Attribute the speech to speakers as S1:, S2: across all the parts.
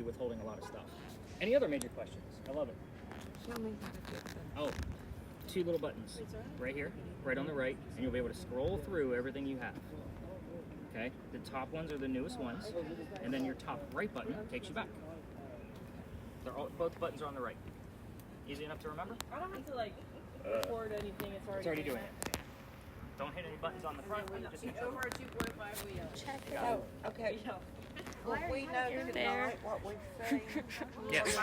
S1: you with holding a lot of stuff. Any other major questions? I love it.
S2: Show me how to do that.
S1: Oh, 2 little buttons right here, right on the right, and you'll be able to scroll through everything you have. Okay, the top ones are the newest ones, and then your top right button takes you back. Both buttons are on the right. Easy enough to remember?
S3: I don't have to like record anything.
S1: It's already doing it. Don't hit any buttons on the front. Just
S3: Over a 2.5 wheel.
S4: Check it out.
S2: Okay. Well, we know tonight what we've seen.
S1: Yes.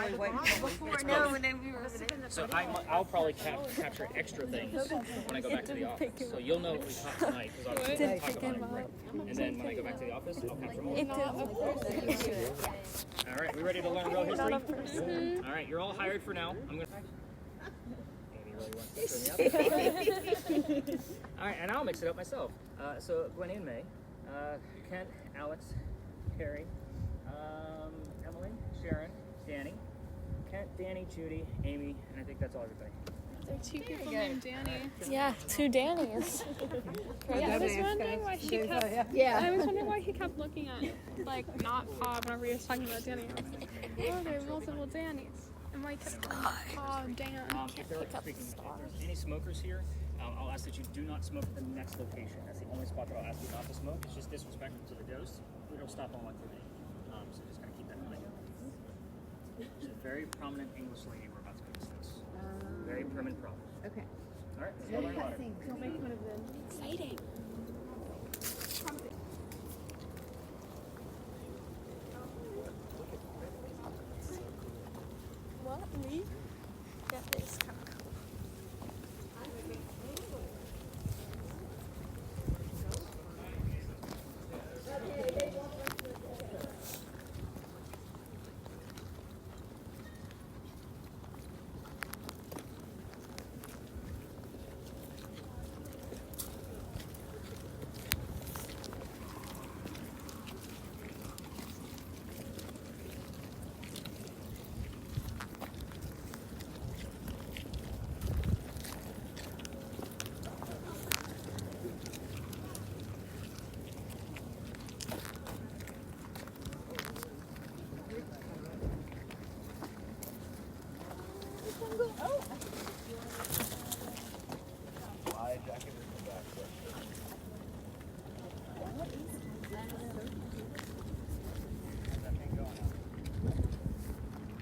S4: No, and then we were
S1: So I'll probably capture extra things when I go back to the office. So you'll know what we talked tonight because I'll talk about it. And then when I go back to the office, I'll capture more. All right, we ready to learn real history? All right, you're all hired for now. I'm gonna. Amy really wants to turn the other. All right, and I'll mix it up myself. So Gwen and May, Kent, Alex, Carrie, Emily, Sharon, Danny, Kent, Danny, Judy, Amy, and I think that's all everybody.
S5: There are 2 people named Danny.
S4: Yeah, 2 Dannys.
S5: Yeah, I was wondering why he kept.
S4: Yeah.
S5: I was wondering why he kept looking at like not Pa whenever he was talking about Danny. I was like, oh, there are multiple Dannys. And why he kept calling Pa Dan.
S1: If there's any smokers here, I'll ask that you do not smoke at the next location. That's the only spot that I'll ask you not to smoke. It's just disrespectful to the dose. We don't stop on 138. So just kind of keep that in mind. She's a very prominent English lady we're about to go discuss. Very prim and proper.
S2: Okay.
S1: All right, let's go learn about it.
S5: Don't make fun of them.
S4: Exciting.
S5: What? Me?
S4: Yeah, this kind of cool.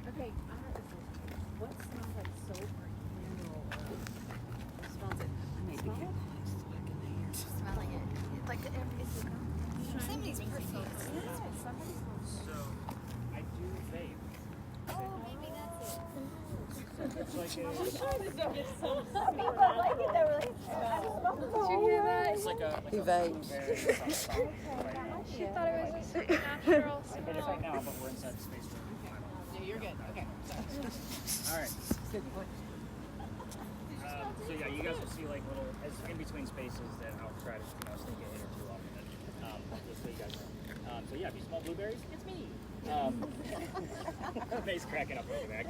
S2: Okay, what smells like soap or candle or smells it? Maybe
S4: Smelling it. Like somebody's perfume.
S1: So, I do vape.
S4: Oh, maybe that's it.
S1: It's like a,
S5: Did you hear that?
S1: it's like a
S2: He vapes.
S5: She thought it was just a natural
S1: I bet it's right
S5: smell.
S1: now, but we're inside the space room.
S3: Yeah, you're good. Okay.
S1: All right. So yeah, you guys will see like little as in between spaces that I'll try to sneak a hit or two off of it. Just so you guys know. So yeah, if you smell blueberries, it's me. May's cracking up over there.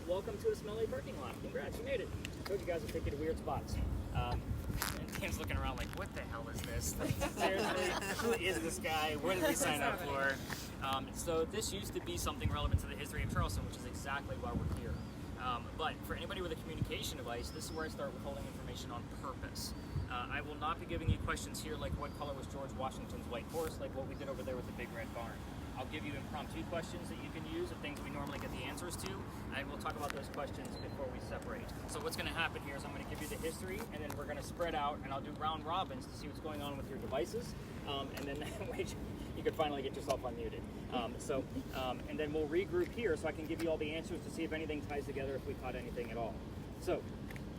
S1: Welcome to a smelly parking lot. Congrats, you made it. I told you guys would take you to weird spots. And Kim's looking around like, what the hell is this? Seriously, who is this guy? What did we sign up for? So this used to be something relevant to the history of Charleston, which is exactly why we're here. But for anybody with a communication device, this is where I start withholding information on purpose. I will not be giving you questions here like what color was George Washington's white horse, like what we did over there with the big red barn. I'll give you impromptu questions that you can use of things we normally get the answers to. I will talk about those questions before we separate. So what's going to happen here is I'm going to give you the history, and then we're going to spread out, and I'll do round robins to see what's going on with your devices, and then that way you can finally get yourself unmuted. And then we'll regroup here so I can give you all the answers to see if anything ties together, if we caught anything at all. So,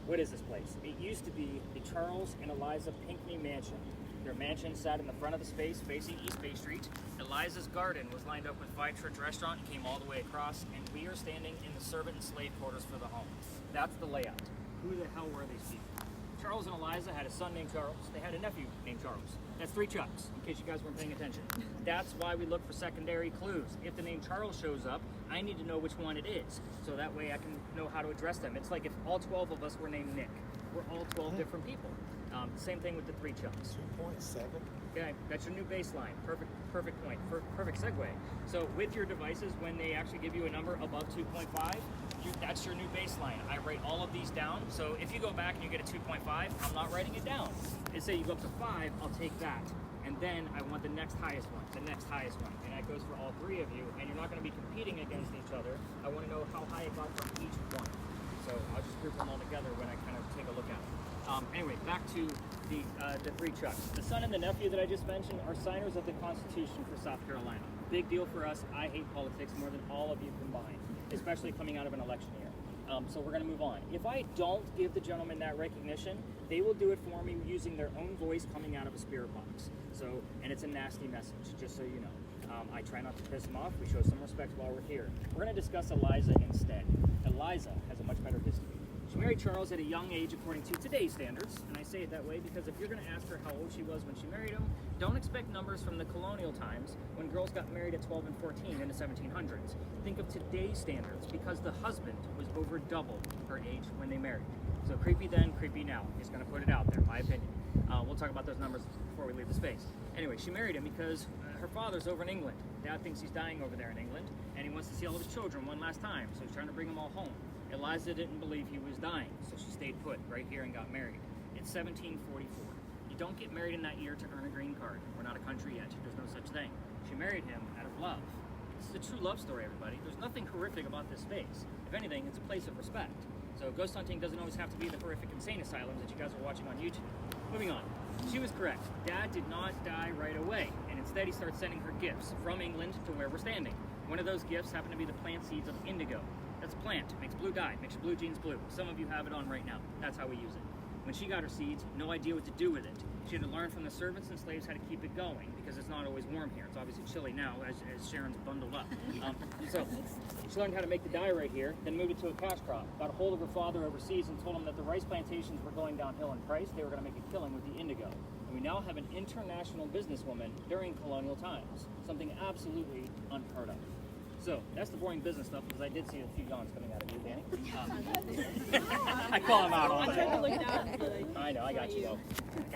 S1: what is this place? It used to be the Charles and Eliza Pinckney Mansion. Their mansion sat in the front of the space facing East Bay Street. Eliza's garden was lined up with Five Church Restaurant and came all the way across, and we are standing in the servant and slave quarters for the home. That's the layout. Who the hell were these people? Charles and Eliza had a son named Charles. They had a nephew named Charles. That's 3 Chucks, in case you guys weren't paying attention. That's why we look for secondary clues. If the name Charles shows up, I need to know which one it is, so that way I can know how to address them. It's like if all 12 of us were named Nick. We're all 12 different people. Same thing with the 3 chunks.
S6: 2.7.
S1: Okay, that's your new baseline. Perfect point. Perfect segue. So with your devices, when they actually give you a number above 2.5, that's your new baseline. I write all of these down. So if you go back and you get a 2.5, I'm not writing it down. And say you go up to 5, I'll take that. And then I want the next highest one, and that goes for all 3 of you. And you're not going to be competing against each other. I want to know how high it got for each one. So I'll just group them all together when I kind of take a look at it. Anyway, back to the 3 chucks. The son and the nephew that I just mentioned are signers of the Constitution for South Carolina. Big deal for us. I hate politics more than all of you combined, especially coming out of an election year. So we're going to move on. If I don't give the gentleman that recognition, they will do it for me using their own voice coming out of a spirit box. So, and it's a nasty message, just so you know. I try not to piss them off. We show some respect while we're here. We're going to discuss Eliza instead. Eliza has a much better history. She married Charles at a young age according to today's standards, and I say it that way because if you're going to ask her how old she was when she married him, don't expect numbers from the colonial times when girls got married at 12 and 14 in the 1700s. Think of today's standards because the husband was over double her age when they married. So creepy then, creepy now. Just going to put it out there, my opinion. We'll talk about those numbers before we leave the space. Anyway, she married him because her father's over in England. Dad thinks he's dying over there in England, and he wants to see all of his children one last time, so he's trying to bring them all home. Eliza didn't believe he was dying, so she stayed put right here and got married. It's 1744. You don't get married in that year to earn a green card. We're not a country yet. There's no such thing. She married him out of love. This is a true love story, everybody. There's nothing horrific about this space. If anything, it's a place of respect. So ghost hunting doesn't always have to be the horrific insane asylums that you guys are watching on YouTube. Moving on. She was correct. Dad did not die right away, and instead he starts sending her gifts from England to where we're standing. One of those gifts happened to be the plant seeds of indigo. That's a plant. It makes blue dye. It makes your blue jeans blue. Some of you have it on right now. That's how we use it. When she got her seeds, no idea what to do with it. She had to learn from the servants and slaves how to keep it going because it's not always warm here. It's obviously chilly now as Sharon's bundled up. So she learned how to make the dye right here, then moved it to a cash crop. Got a hold of her father overseas and told him that the rice plantations were going downhill in price. They were going to make a killing with the indigo. And we now have an international businesswoman during colonial times. Something absolutely unheard of. So that's the boring business stuff because I did see a few yawns coming out of you, Danny. I call him out all
S3: I tried to
S1: day.
S3: look down. But
S1: I know, I got you though.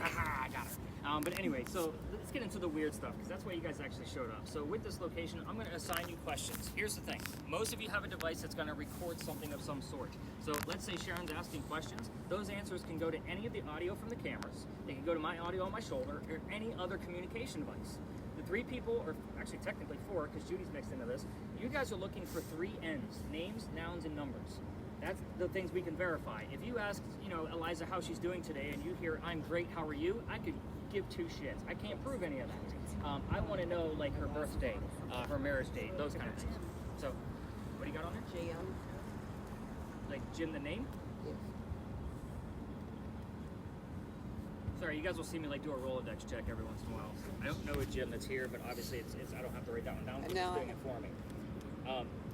S1: I got her. But anyway, so let's get into the weird stuff because that's why you guys actually showed up. So with this location, I'm going to assign you questions. Here's the thing. Most of you have a device that's going to record something of some sort. So let's say Sharon's asking questions. Those answers can go to any of the audio from the cameras. They can go to my audio on my shoulder or any other communication device. The 3 people, or actually technically 4 because Judy's mixed into this, you guys are looking for 3 N's, names, nouns, and numbers. That's the things we can verify. If you ask, Eliza how she's doing today and you hear, I'm great, how are you? I could give 2 shits. I can't prove any of that. I want to know, like, her birthday, her marriage date, those kind of things. So, what do you got on there?
S2: Jim.
S1: Like, Jim the name?
S2: Yes.
S1: Sorry, you guys will see me like do a Rolodex check every once in a while. I don't know a Jim that's here, but obviously it's I don't have to write that one down. It's
S2: No.
S1: doing it for me.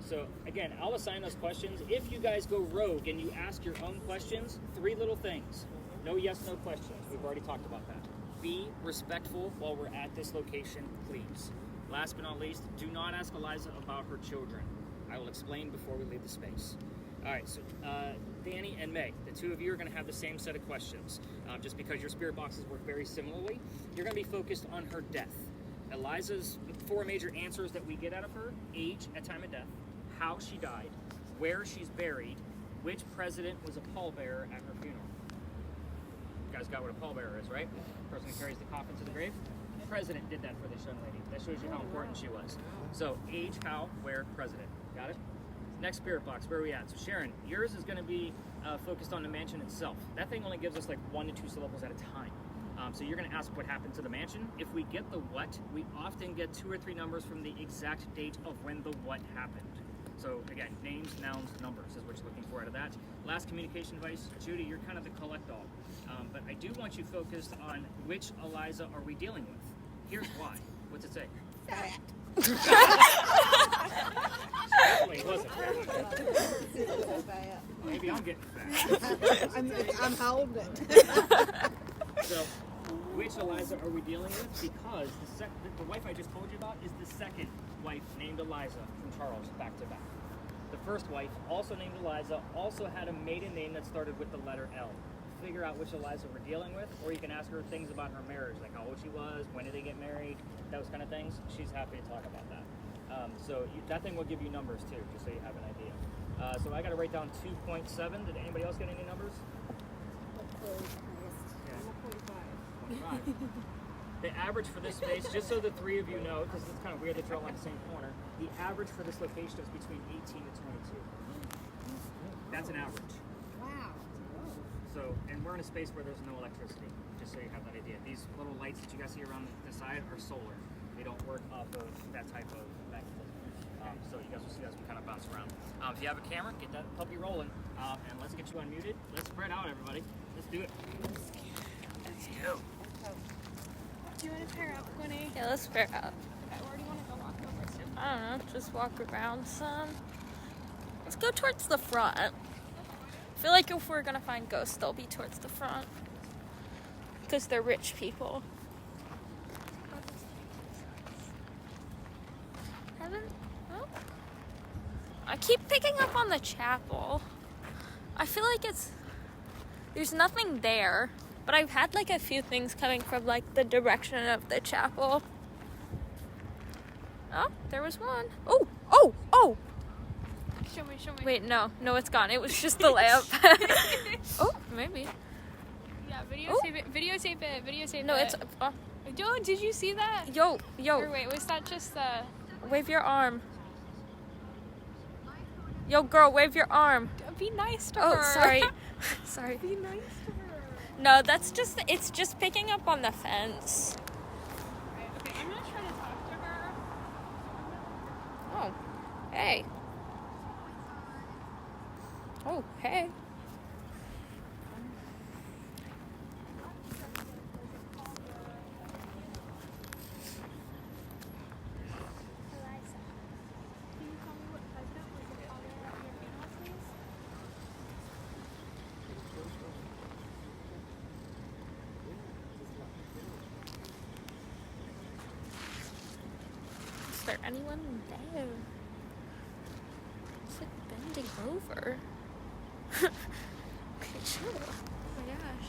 S1: So again, I'll assign those questions. If you guys go rogue and you ask your own questions, 3 little things. No yes, no questions. We've already talked about that. Be respectful while we're at this location, please. Last but not least, do not ask Eliza about her children. I will explain before we leave the space. All right, so Danny and Meg, the 2 of you are going to have the same set of questions. Just because your spirit boxes work very similarly, you're going to be focused on her death. Eliza's 4 major answers that we get out of her: age at time of death, how she died, where she's buried, which president was a pallbearer at her funeral. You guys got what a pallbearer is, right? The person who carries the coffin to the grave. The president did that for this young lady. That shows you how important she was. So age, how, where, president. Got it? Next spirit box, where are we at? So Sharon, yours is going to be focused on the mansion itself. That thing only gives us like 1 to 2 syllables at a time. So you're going to ask what happened to the mansion. If we get the what, we often get 2 or 3 numbers from the exact date of when the what happened. So again, names, nouns, numbers is what you're looking for out of that. Last communication device, Judy, you're kind of the collect-all. But I do want you focused on which Eliza are we dealing with. Here's why. What's it say?
S4: Fat.
S1: Definitely wasn't. Maybe I'm getting fat.
S2: I'm holding it.
S1: So, which Eliza are we dealing with? Because the wife I just told you about is the second wife named Eliza from Charles, back to back. The first wife, also named Eliza, also had a maiden name that started with the letter L. figure out which Eliza we're dealing with, or you can ask her things about her marriage, like how old she was, when did they get married, those kind of things. She's happy to talk about that. That thing will give you numbers too, just so you have an idea. So I got to write down 2.7. Did anybody else get any numbers? Yeah. 0.5. The average for this space, just so the three of you know, because it's kind of weird that you're all on the same corner, the average for this location is between 18 to 22. That's an average.
S2: Wow.
S1: So, and we're in a space where there's no electricity, just so you have that idea. These little lights that you guys see around the side are solar. They don't work off of that type of magnetism. So you guys will see as we kind of bounce around. If you have a camera, get that puppy rolling. And let's get you unmuted. Let's spread out, everybody. Let's do it. Let's go.
S5: Do you want to pair up, Winnie?
S4: Yeah, let's pair up.
S5: Okay, where do you want to go walk over to?
S4: I don't know, just walk around some. Let's go towards the front. I feel like if we're gonna find ghosts, they'll be towards the front. Because they're rich people. Oh. I keep picking up on the chapel. I feel like there's nothing there. But I've had like a few things coming from like the direction of the chapel. Oh, there was one. Oh, oh, oh!
S5: Show me.
S4: Wait, no, it's gone. It was just the lamp. Oh, maybe.
S5: Yeah,
S4: Oh.
S5: videotape it.
S4: No, it's.
S5: Yo, did you see that?
S4: Yo.
S5: Or wait, was that just
S4: Wave your arm. Yo, girl, wave your arm.
S5: be nice to
S4: Oh,
S5: her.
S4: sorry. Sorry.
S5: Be nice to her.
S4: No, it's just picking up on the fence.
S5: Right, okay, I'm gonna try to talk to her.
S4: Oh, hey. Oh, hey.
S5: Can you tell me what president was the father at your funeral, please?
S4: Is there anyone there? It's like bending over. Okay, chill. Oh my gosh.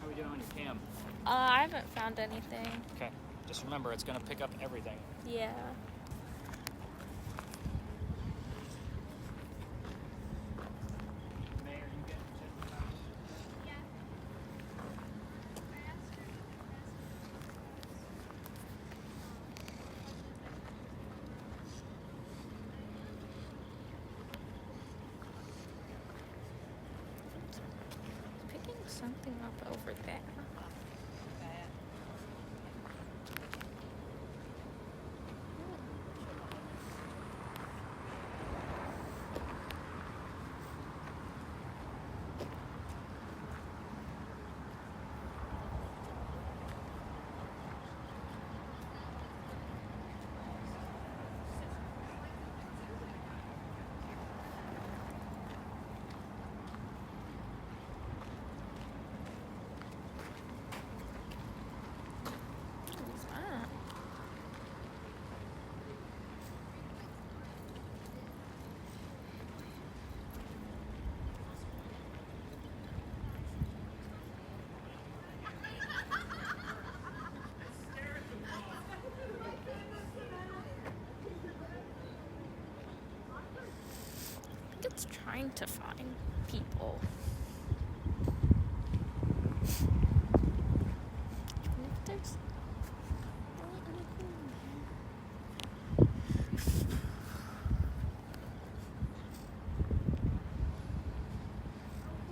S1: How are we doing on your cam?
S4: I haven't found anything.
S1: Okay. Just remember, it's going to pick up everything.
S4: Yeah.
S1: Mayor, you get
S4: Picking something up over there. What's that? I think it's trying to find people. Even if there's really anything there.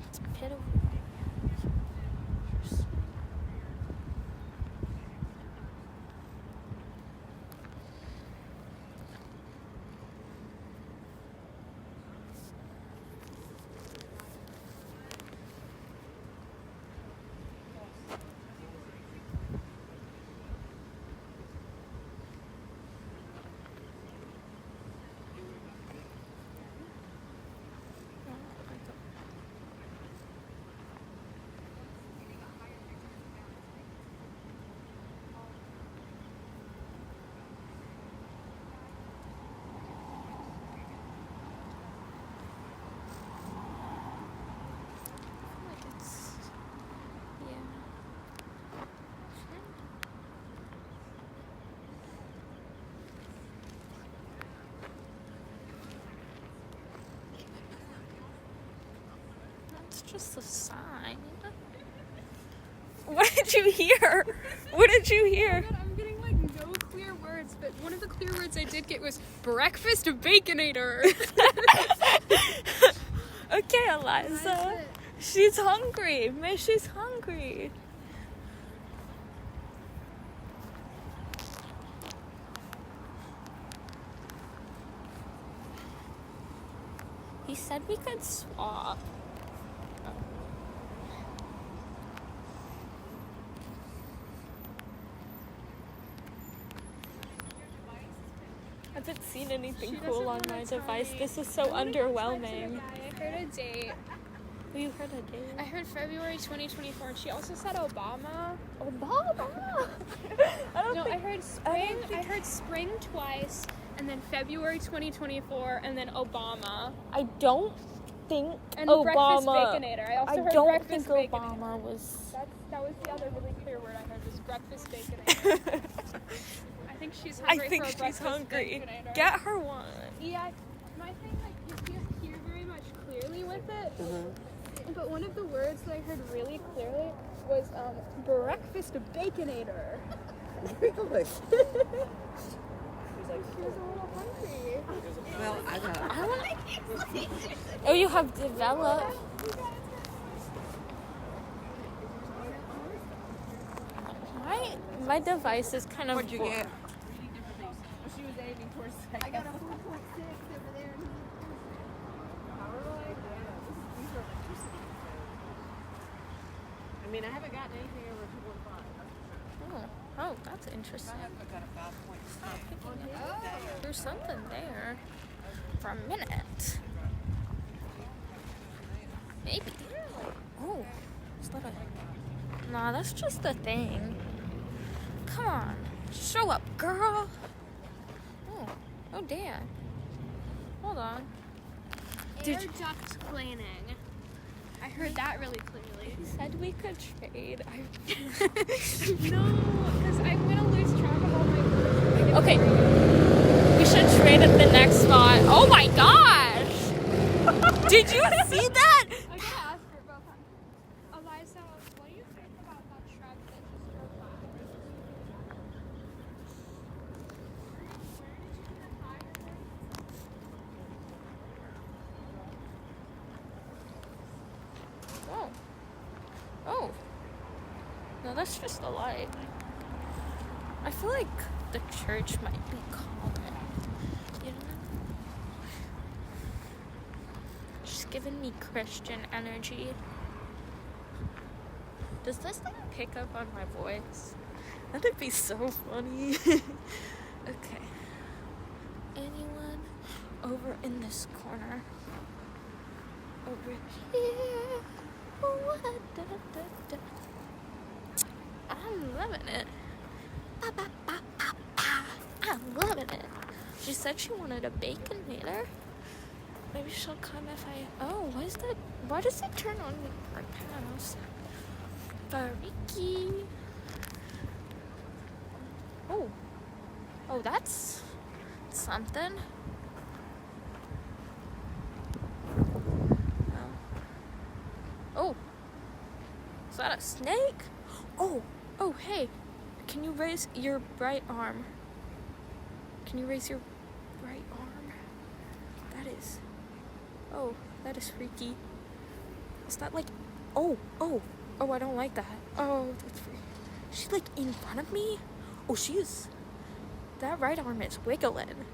S4: It's a pit over there. just a sign. What did you hear? What did you hear?
S5: I'm getting like no clear words, but one of the clear words I did get was breakfast baconator.
S4: Okay, Eliza. She's hungry. Miss, she's hungry. He said we could swap. I haven't seen anything cool on my device. This is so underwhelming.
S5: I heard a date.
S4: You heard a date?
S5: I heard February 2024. She also said Obama.
S4: Obama.
S5: No, I heard spring. I heard spring twice, and then February 2024, and then Obama.
S4: I don't think
S5: And
S4: Obama.
S5: breakfast baconator. I also heard
S4: don't
S5: breakfast
S4: think
S5: baconator.
S4: Obama was.
S5: That was the other really clear word I heard was breakfast baconator. I think she's hungry
S4: I think
S5: for a
S4: she's
S5: breakfast
S4: hungry.
S5: baconator.
S4: Get her one.
S5: Yeah, my thing, like, you can't hear very much clearly with it. But one of the words that I heard really clearly was breakfast baconator.
S2: Really?
S5: She was a little hungry.
S2: Well, I got.
S4: Oh, you have developed. My device is kind of.
S2: What'd you get?
S3: She was aiming towards second.
S2: I got a 4.6 over there.
S3: I mean, I haven't gotten anything over 2.5.
S4: Oh, that's interesting.
S2: I got a 5.6.
S4: There's something there for a minute. Maybe. Oh, is that a? Nah, that's just a thing. Come on, show up, girl. Oh, damn. Hold on.
S5: Air duct cleaning. I heard that really clearly.
S4: He said we could trade.
S5: No, because I'm gonna lose track of all my words.
S4: Okay, we should trade at the next spot. Oh my gosh! Did you see that?
S5: I gotta ask her about that. Eliza, what do you think about that truck that just drove by?
S4: Oh. Oh. No, that's just a light. I feel like the church might be calling. You know? Just giving me Christian energy. Does this thing pick up on my voice? That'd be so funny. Okay. Anyone over in this corner? Over here. I'm loving it. I'm loving it. She said she wanted a baconator. Maybe she'll come if I. Oh, why is that? Why does it turn on me for pass? Bariki. Oh. Oh, that's something. Oh. Is that a snake? Oh. Oh, hey. Can you raise your right arm? Can you raise your right arm? That is. Oh, that is freaky. Is that like. Oh, oh. Oh, I don't like that. Oh, that's freaky. She's like in front of me? Oh, she is. That right arm is wiggling.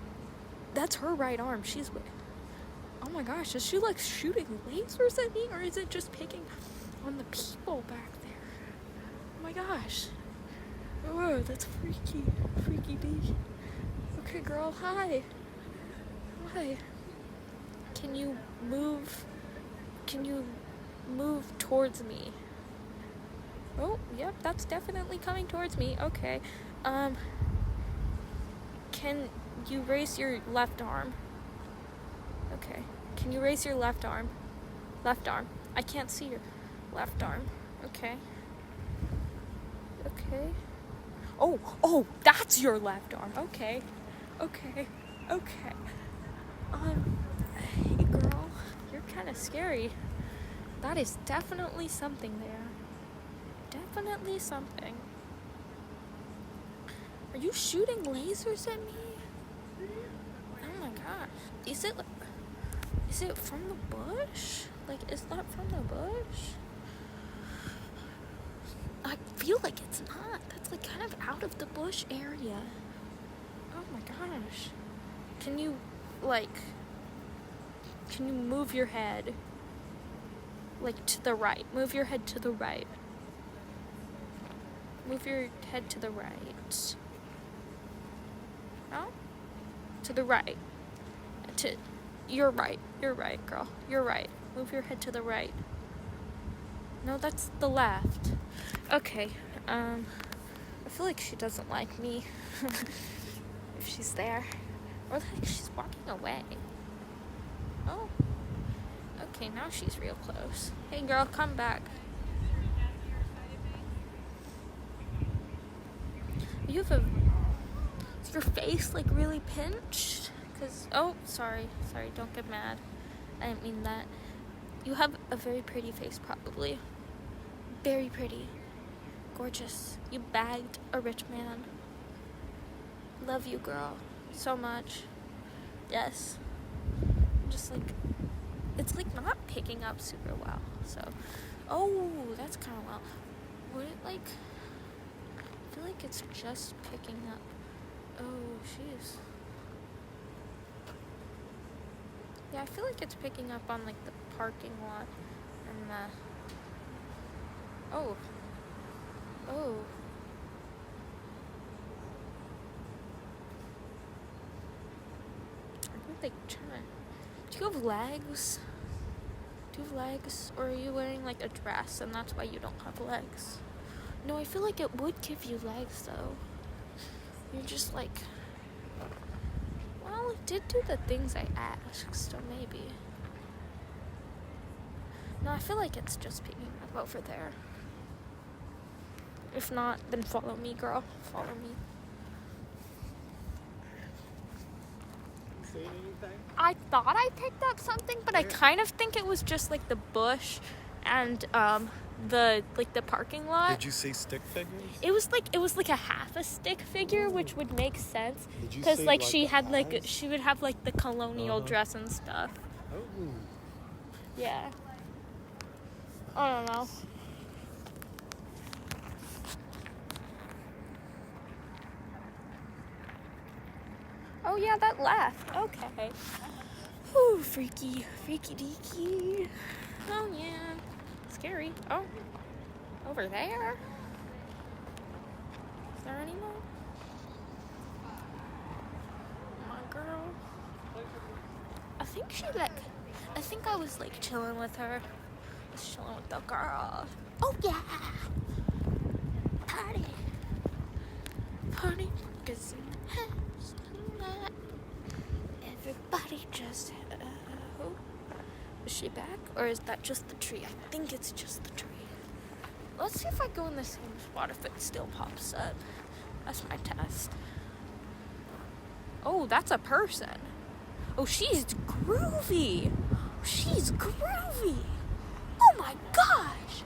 S4: That's her right arm. She's. Oh my gosh, is she like shooting lasers at me? Or is it just picking on the people back there? Oh my gosh. Oh, that's freaky. Freaky D. Okay, girl, hi. Hi. Can you move towards me? Oh, yep, that's definitely coming towards me. Okay. Can you raise your left arm? Okay. Can you raise your left arm? Left arm. I can't see your left arm. Okay. Okay. Oh, that's your left arm. Okay. Okay. Okay. Hey girl, you're kind of scary. That is definitely something there. Definitely something. Are you shooting lasers at me? Oh my gosh. Is it from the bush? Like, is that from the bush? I feel like it's not. That's like kind of out of the bush area. Oh my gosh. Can you move your head? Like to the right. Move your head to the right. Move your head to the right. No? To the right. You're right. You're right, girl. You're right. Move your head to the right. No, that's the left. Okay. I feel like she doesn't like me if she's there. Or like she's walking away. Oh. Okay, now she's real close. Hey girl, come back. Is your face like really pinched? Oh, sorry, don't get mad. I didn't mean that. You have a very pretty face, probably. Very pretty. Gorgeous. You bagged a rich man. Love you, girl. So much. Yes. Just like, it's like not picking up super well, so. Oh, that's kind of well. Would it like, I feel like it's just picking up. Oh, jeez. Yeah, I feel like it's picking up on like the parking lot and the. Oh. I think they trying. Do you have legs? Or are you wearing like a dress and that's why you don't have legs? No, I feel like it would give you legs though. You're just like. Well, it did do the things I asked, so maybe. No, I feel like it's just picking up over there. If not, then follow me, girl. Follow me.
S6: Seen anything?
S4: I thought I picked up something, but I kind of think it was just like the bush and the parking lot.
S6: Did you see stick figures?
S4: It was like a half a stick figure, which would make sense
S6: Did you
S4: because
S6: see,
S4: like
S6: like,
S4: she
S6: the
S4: had like
S6: eyes?
S4: she would have like the colonial dress and stuff.
S6: Oh.
S4: Yeah. I don't know. Oh yeah, that left. Okay. Whew, freaky deaky. Oh yeah. Scary. Oh. Over there? Is there any more? Come on, girl. I think I was like chilling with her. I was chilling with the girl. Oh yeah. Party. Cause everybody just. Is she back? Or is that just the tree? I think it's just the tree. Let's see if I go in the same spot if it still pops up. That's my test. Oh, that's a person. Oh, she's groovy. She's groovy. Oh my gosh.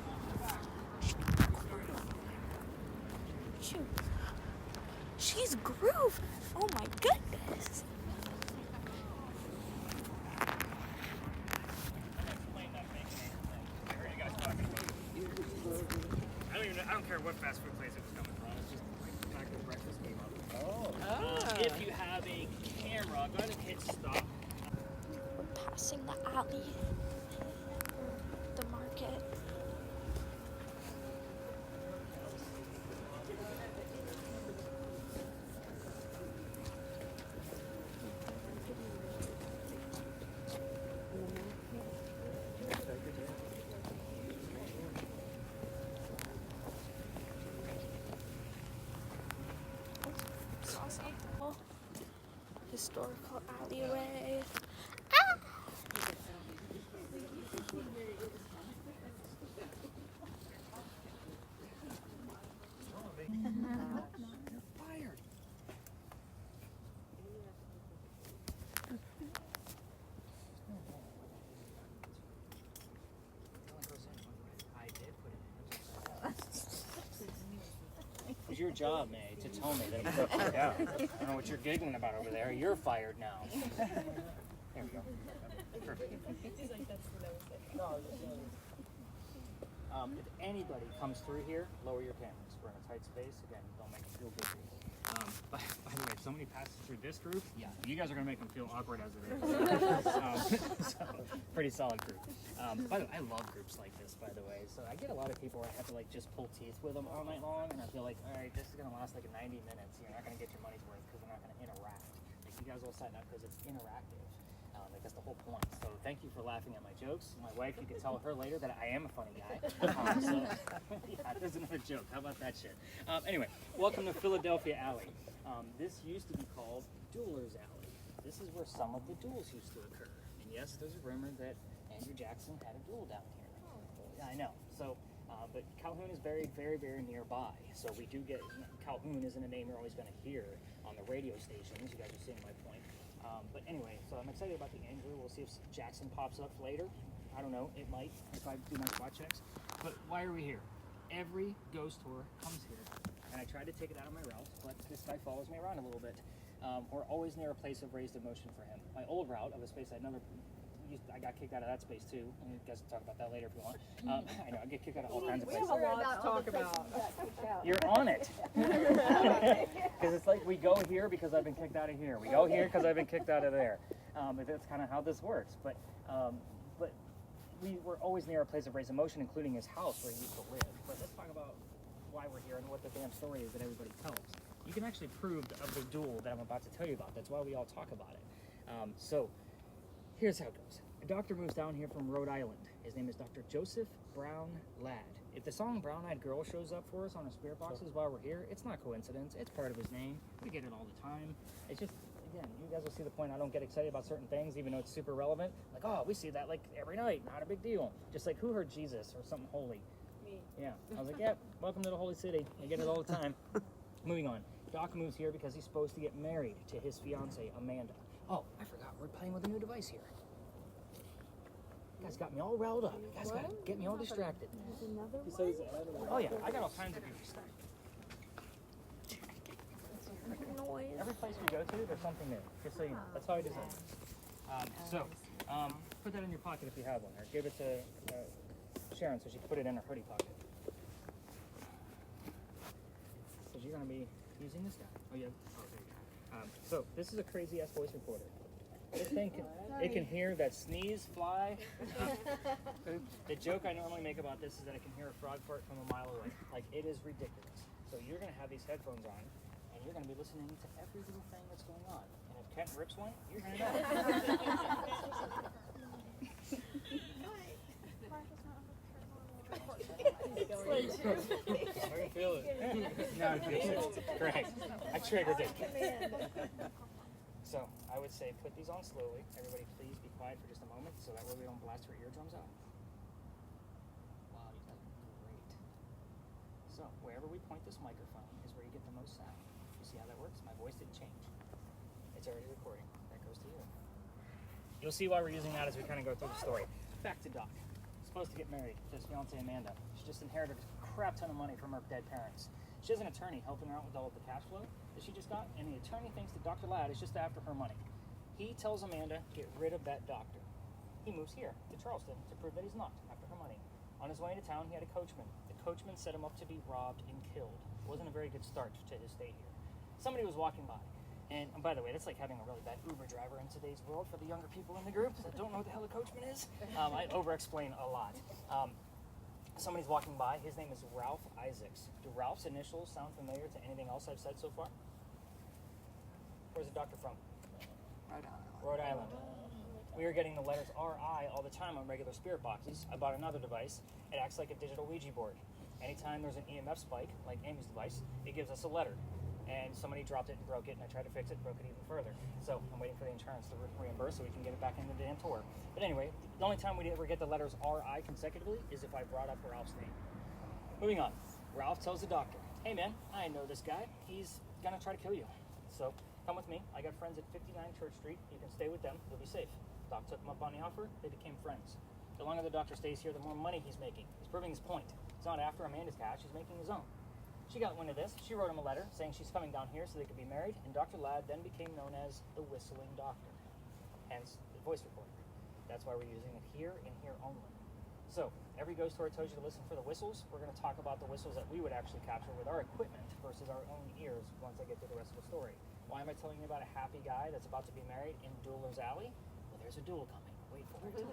S4: She's groove. Oh my goodness.
S1: I don't care what fast food place it was coming from. It's just the fact that breakfast came up. If you have a camera, go ahead and hit stop.
S4: We're passing the alley. The market. Historical alleyway. Ah!
S1: job, May, to tell me that it's worked out. I don't know what you're giggling about over there. You're fired now. There we go. Perfect.
S3: He's like, that's what I was thinking.
S1: If anybody comes through here, lower your cameras. We're in a tight space. Again, don't make them feel good. By the way, if somebody passes through this group, yeah, you guys are going to make them feel awkward as it is. So, pretty solid group. By the way, I love groups like this, by the way. So I get a lot of people where I have to like just pull teeth with them all night long, and I feel like, all right, this is going to last like 90 minutes. You're not going to get your money's worth because we're not going to interact. Like you guys all sign up because it's interactive. Like that's the whole point. So thank you for laughing at my jokes. My wife, you can tell her later that I am a funny guy. So yeah, there's another joke. How about that shit? Anyway, welcome to Philadelphia Alley. This used to be called Duelers Alley. This is where some of the duels used to occur. And yes, there's a rumor that Andrew Jackson had a duel down here. Yeah, I know. So, but Calhoun is very, very, very nearby. So we do get, Calhoun isn't a name you're always going to hear on the radio stations. You guys are seeing my point. But anyway, so I'm excited about the Andrew. We'll see if Jackson pops up later. I don't know, it might if I do my spot checks. But why are we here? Every ghost tour comes here, and I try to take it out of my route, but this guy follows me around a little bit. We're always near a place of raised emotion for him. My old route of a space I never used, I got kicked out of that space too. And you guys can talk about that later if you want. I know, I get kicked out of all kinds of places.
S2: We have a lot to talk about.
S1: You're on it. Because it's like we go here because I've been kicked out of here. We go here because I've been kicked out of there. That's kind of how this works. But we were always near a place of raised emotion, including his house where he used to live. But let's talk about why we're here and what the damn story is that everybody tells. You can actually prove of the duel that I'm about to tell you about. That's why we all talk about it. So here's how it goes. A doctor moves down here from Rhode Island. His name is Dr. Joseph Brown Ladd. If the song Brown Eyed Girl shows up for us on our spirit boxes while we're here, it's not coincidence. It's part of his name. We get it all the time. It's just, again, you guys will see the point. I don't get excited about certain things, even though it's super relevant. Like, oh, we see that like every night. Not a big deal. Just like, who heard Jesus or something holy?
S3: Me.
S1: Yeah. I was like, yeah, welcome to the Holy City. You get it all the time. Moving on. Doc moves here because he's supposed to get married to his fiancée, Amanda. Oh, I forgot. We're playing with a new device here. You guys got me all riled up. You guys got to get me all distracted. Oh yeah, I got all kinds of new stuff. Every place we go to, there's something new. Just so you know, that's how I design it. Put that in your pocket if you have one, or give it to Sharon so she can put it in her hoodie pocket. Because you're going to be using this guy. Oh yeah. Oh, there you go. So this is a crazy ass voice recorder. This thing it can hear that sneeze, fly. The joke I normally make about this is that I can hear a frog fart from a mile away. Like, it is ridiculous. So you're going to have these headphones on, and you're going to be listening to every little thing that's going on. And if Kent rips one, you're going to know. I can feel it. No, correct. I triggered it. So I would say put these on slowly. Everybody please be quiet for just a moment so that way we don't blast our eardrums out. Wow, you guys are great. So wherever we point this microphone is where you get the most sound. You see how that works? My voice didn't change. It's already recording. That goes to you. You'll see why we're using that as we kind of go through the story. Back to Doc. Supposed to get married to his fiancée Amanda. She just inherited a crap ton of money from her dead parents. She has an attorney helping her out with all of the cash flow that she just got, and the attorney thinks that Dr. Ladd is just after her money. He tells Amanda, get rid of that doctor. He moves here to Charleston to prove that he's not after her money. On his way into town, he had a coachman. The coachman set him up to be robbed and killed. It wasn't a very good start to his stay here. Somebody was walking by, and by the way, that's like having a really bad Uber driver in today's world for the younger people in the group that don't know what the hell a coachman is. I over-explain a lot. Somebody's walking by. His name is Ralph Isaacs. Do Ralph's initials sound familiar to anything else I've said so far? Where's the doctor from? Rhode Island. We are getting the letters RI all the time on regular spirit boxes. I bought another device. It acts like a digital Ouija board. Anytime there's an EMF spike, like Amy's device, it gives us a letter. And somebody dropped it and broke it, and I tried to fix it, broke it even further. So I'm waiting for the insurance to reimburse so we can get it back into the damn tour. But anyway, the only time we ever get the letters RI consecutively is if I brought up Ralph's name. Moving on. Ralph tells the doctor, hey man, I know this guy. He's gonna try to kill you. So come with me. I got friends at 59 Church Street. You can stay with them. You'll be safe. Doc took him up on the offer. They became friends. The longer the doctor stays here, the more money he's making. He's proving his point. He's not after Amanda's cash. He's making his own. She got wind of this. She wrote him a letter saying she's coming down here so they could be married, and Dr. Ladd then became known as the Whistling Doctor, hence the voice recorder. That's why we're using it here and here only. So, every ghost story tells you to listen for the whistles. We're going to talk about the whistles that we would actually capture with our equipment versus our own ears once I get to the rest of the story. Why am I telling you about a happy guy that's about to be married in Dueler's Alley? Well, there's a duel coming. Wait for it.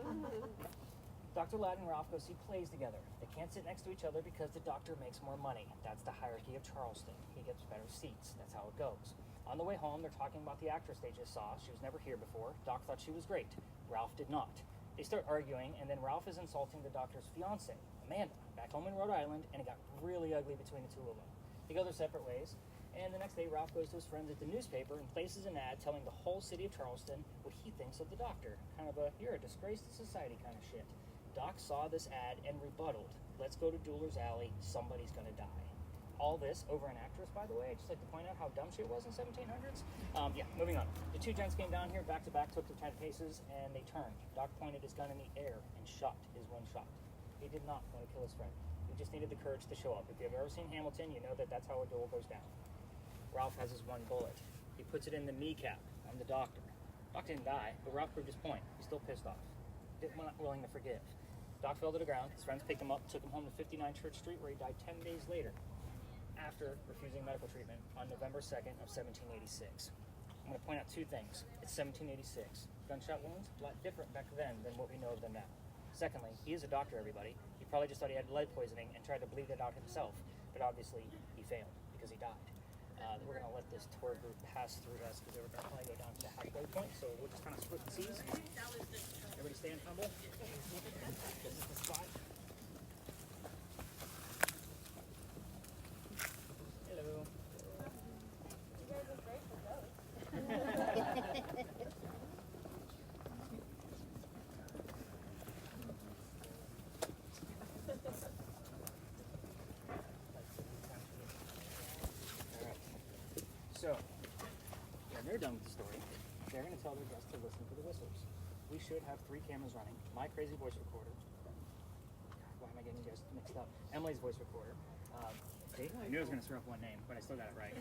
S1: Dr. Ladd and Ralph go see plays together. They can't sit next to each other because the doctor makes more money. That's the hierarchy of Charleston. He gets better seats. That's how it goes. On the way home, they're talking about the actress they just saw. She was never here before. Doc thought she was great. Ralph did not. They start arguing, and then Ralph is insulting the doctor's fiancée, Amanda, back home in Rhode Island, and it got really ugly between the two of them. They go their separate ways, and the next day Ralph goes to his friends at the newspaper and places an ad telling the whole city of Charleston what he thinks of the doctor. Kind of a, you're a disgrace to society kind of shit. Doc saw this ad and rebutted. Let's go to Dueler's Alley. Somebody's going to die. All this over an actress, by the way. I'd just like to point out how dumb shit was in 1700s. Moving on. The two gents came down here back to back, took their 10 paces, and they turned. Doc pointed his gun in the air and shot his one shot. He did not want to kill his friend. He just needed the courage to show up. If you've ever seen Hamilton, you know that that's how a duel goes down. Ralph has his one bullet. He puts it in the kneecap on the doctor. Doc didn't die, but Ralph proved his point. He's still pissed off. Not willing to forgive. Doc fell to the ground. His friends picked him up, took him home to 59 Church Street, where he died 10 days later, after refusing medical treatment on November 2nd of 1786. I'm going to point out two things. It's 1786. Gunshot wounds, a lot different back then than what we know of them now. Secondly, he is a doctor, everybody. He probably just thought he had lead poisoning and tried to bleed it out himself, but obviously he failed because he died. We're going to let this tour group pass through us because we're going to probably go down to the halfway point, so we'll just kind of split the seas. Everybody stand humble. This is the spot. Hello.
S3: You guys are great for those.
S1: So, when they're done with the story, they're going to tell their guests to listen for the whistles. We should have 3 cameras running. My crazy voice recorder. God, why am I getting you guys mixed up? Emily's voice recorder. See, I knew I was going to screw up one name, but I still got it right.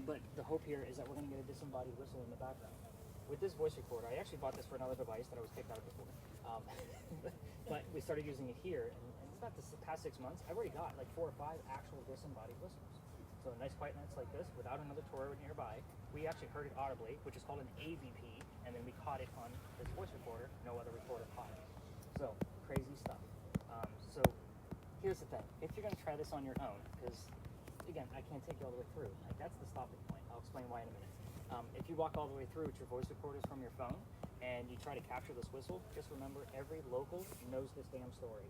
S1: But the hope here is that we're going to get a disembodied whistle in the background. With this voice recorder, I actually bought this for another device that I was kicked out of before. But we started using it here, and it's not the past 6 months. I've already got like 4 or 5 actual disembodied whistles. So nice quiet nights like this, without another tour nearby, we actually heard it audibly, which is called an AVP, and then we caught it on this voice recorder. No other recorder caught it. So crazy stuff. So here's the thing: if you're going to try this on your own, because again, I can't take you all the way through. Like, that's the stopping point. I'll explain why in a minute. If you walk all the way through with your voice recorders from your phone, and you try to capture this whistle, just remember every local knows this damn story.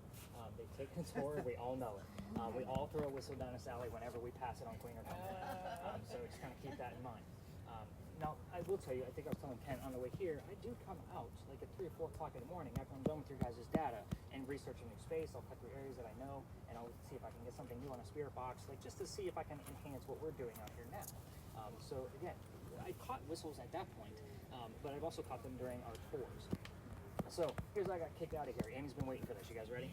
S1: They've taken a tour, we all know it. We all throw a whistle down this alley whenever we pass it on Queen or Compton. So just kind of keep that in mind. Now, I will tell you, I think I was telling Ken on the way here, I do come out like at 3 or 4 o'clock in the morning after I'm done with your guys' data and research a new space. I'll cut through areas that I know, and I'll see if I can get something new on a spirit box, like just to see if I can enhance what we're doing out here now. So again, I caught whistles at that point, but I've also caught them during our tours. So here's how I got kicked out of here. Amy's been waiting for this. You guys ready?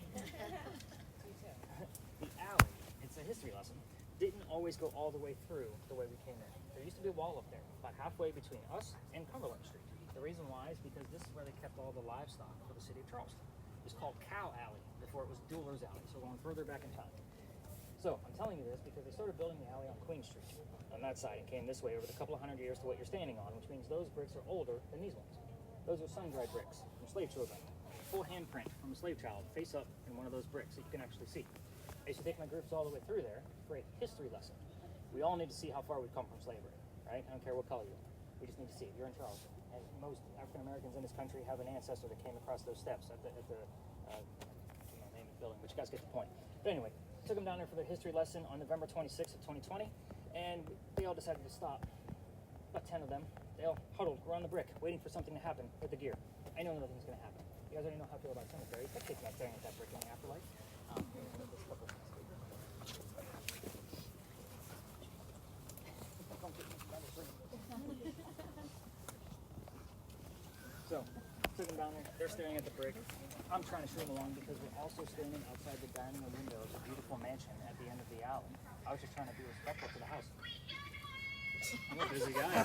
S1: The alley, it's a history lesson, didn't always go all the way through the way we came in. There used to be a wall up there, about halfway between us and Cumberland Street. The reason why is because this is where they kept all the livestock for the city of Charleston. It was called Cow Alley before it was Dueler's Alley, so we're going further back in time. So I'm telling you this because they started building the alley on Queen Street on that side and came this way over the couple of 100 years to what you're standing on, which means those bricks are older than these ones. Those are sun-dried bricks from slave children. Full handprint from a slave child, face up in one of those bricks that you can actually see. I used to take my groups all the way through there for a history lesson. We all need to see how far we've come from slavery, right? I don't care what color you are. We just need to see it. You're in Charleston. And most African Americans in this country have an ancestor that came across those steps at the name of the building, but you guys get the point. But anyway, took them down there for their history lesson on November 26th of 2020, and they all decided to stop. About 10 of them. They all huddled around the brick, waiting for something to happen with the gear. I know nothing's going to happen. You guys already know how I feel about cemeteries. I'm taking that staring at that brick in the afterlife. So cooking down there. They're staring at the brick. I'm trying to show them along because we're also standing outside the dining room window of a beautiful mansion at the end of the alley. I was just trying to be respectful to the house. I'm a busy guy.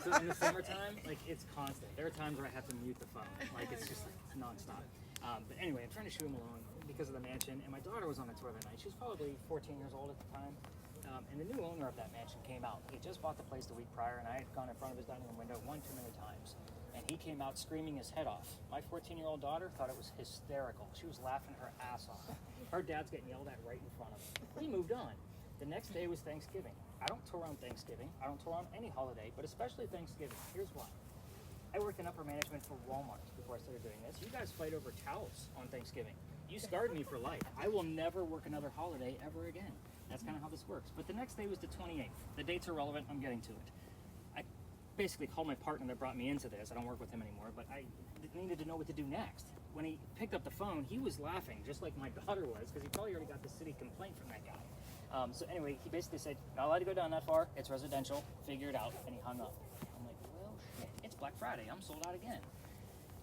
S1: So in the summertime, like, it's constant. There are times where I have to mute the phone. Like, it's just like, nonstop. But anyway, I'm trying to shoot him along because of the mansion. And my daughter was on the tour that night. She was probably 14 years old at the time. And the new owner of that mansion came out. He had just bought the place the week prior, and I had gone in front of his dining room window one too many times. And he came out screaming his head off. My 14-year-old daughter thought it was hysterical. She was laughing her ass off. Her dad's getting yelled at right in front of him. We moved on. The next day was Thanksgiving. I don't tour on Thanksgiving. I don't tour on any holiday, but especially Thanksgiving. Here's why. I worked in upper management for Walmart before I started doing this. You guys fight over towels on Thanksgiving. You scarred me for life. I will never work another holiday ever again. That's kind of how this works. But the next day was the 28th. The dates are relevant. I'm getting to it. I basically called my partner that brought me into this. I don't work with him anymore, but I needed to know what to do next. When he picked up the phone, he was laughing, just like my daughter was, because he probably already got the city complaint from that guy. So anyway, he basically said, not allowed to go down that far. It's residential. Figure it out. And he hung up. I'm like, well, shit. It's Black Friday. I'm sold out again.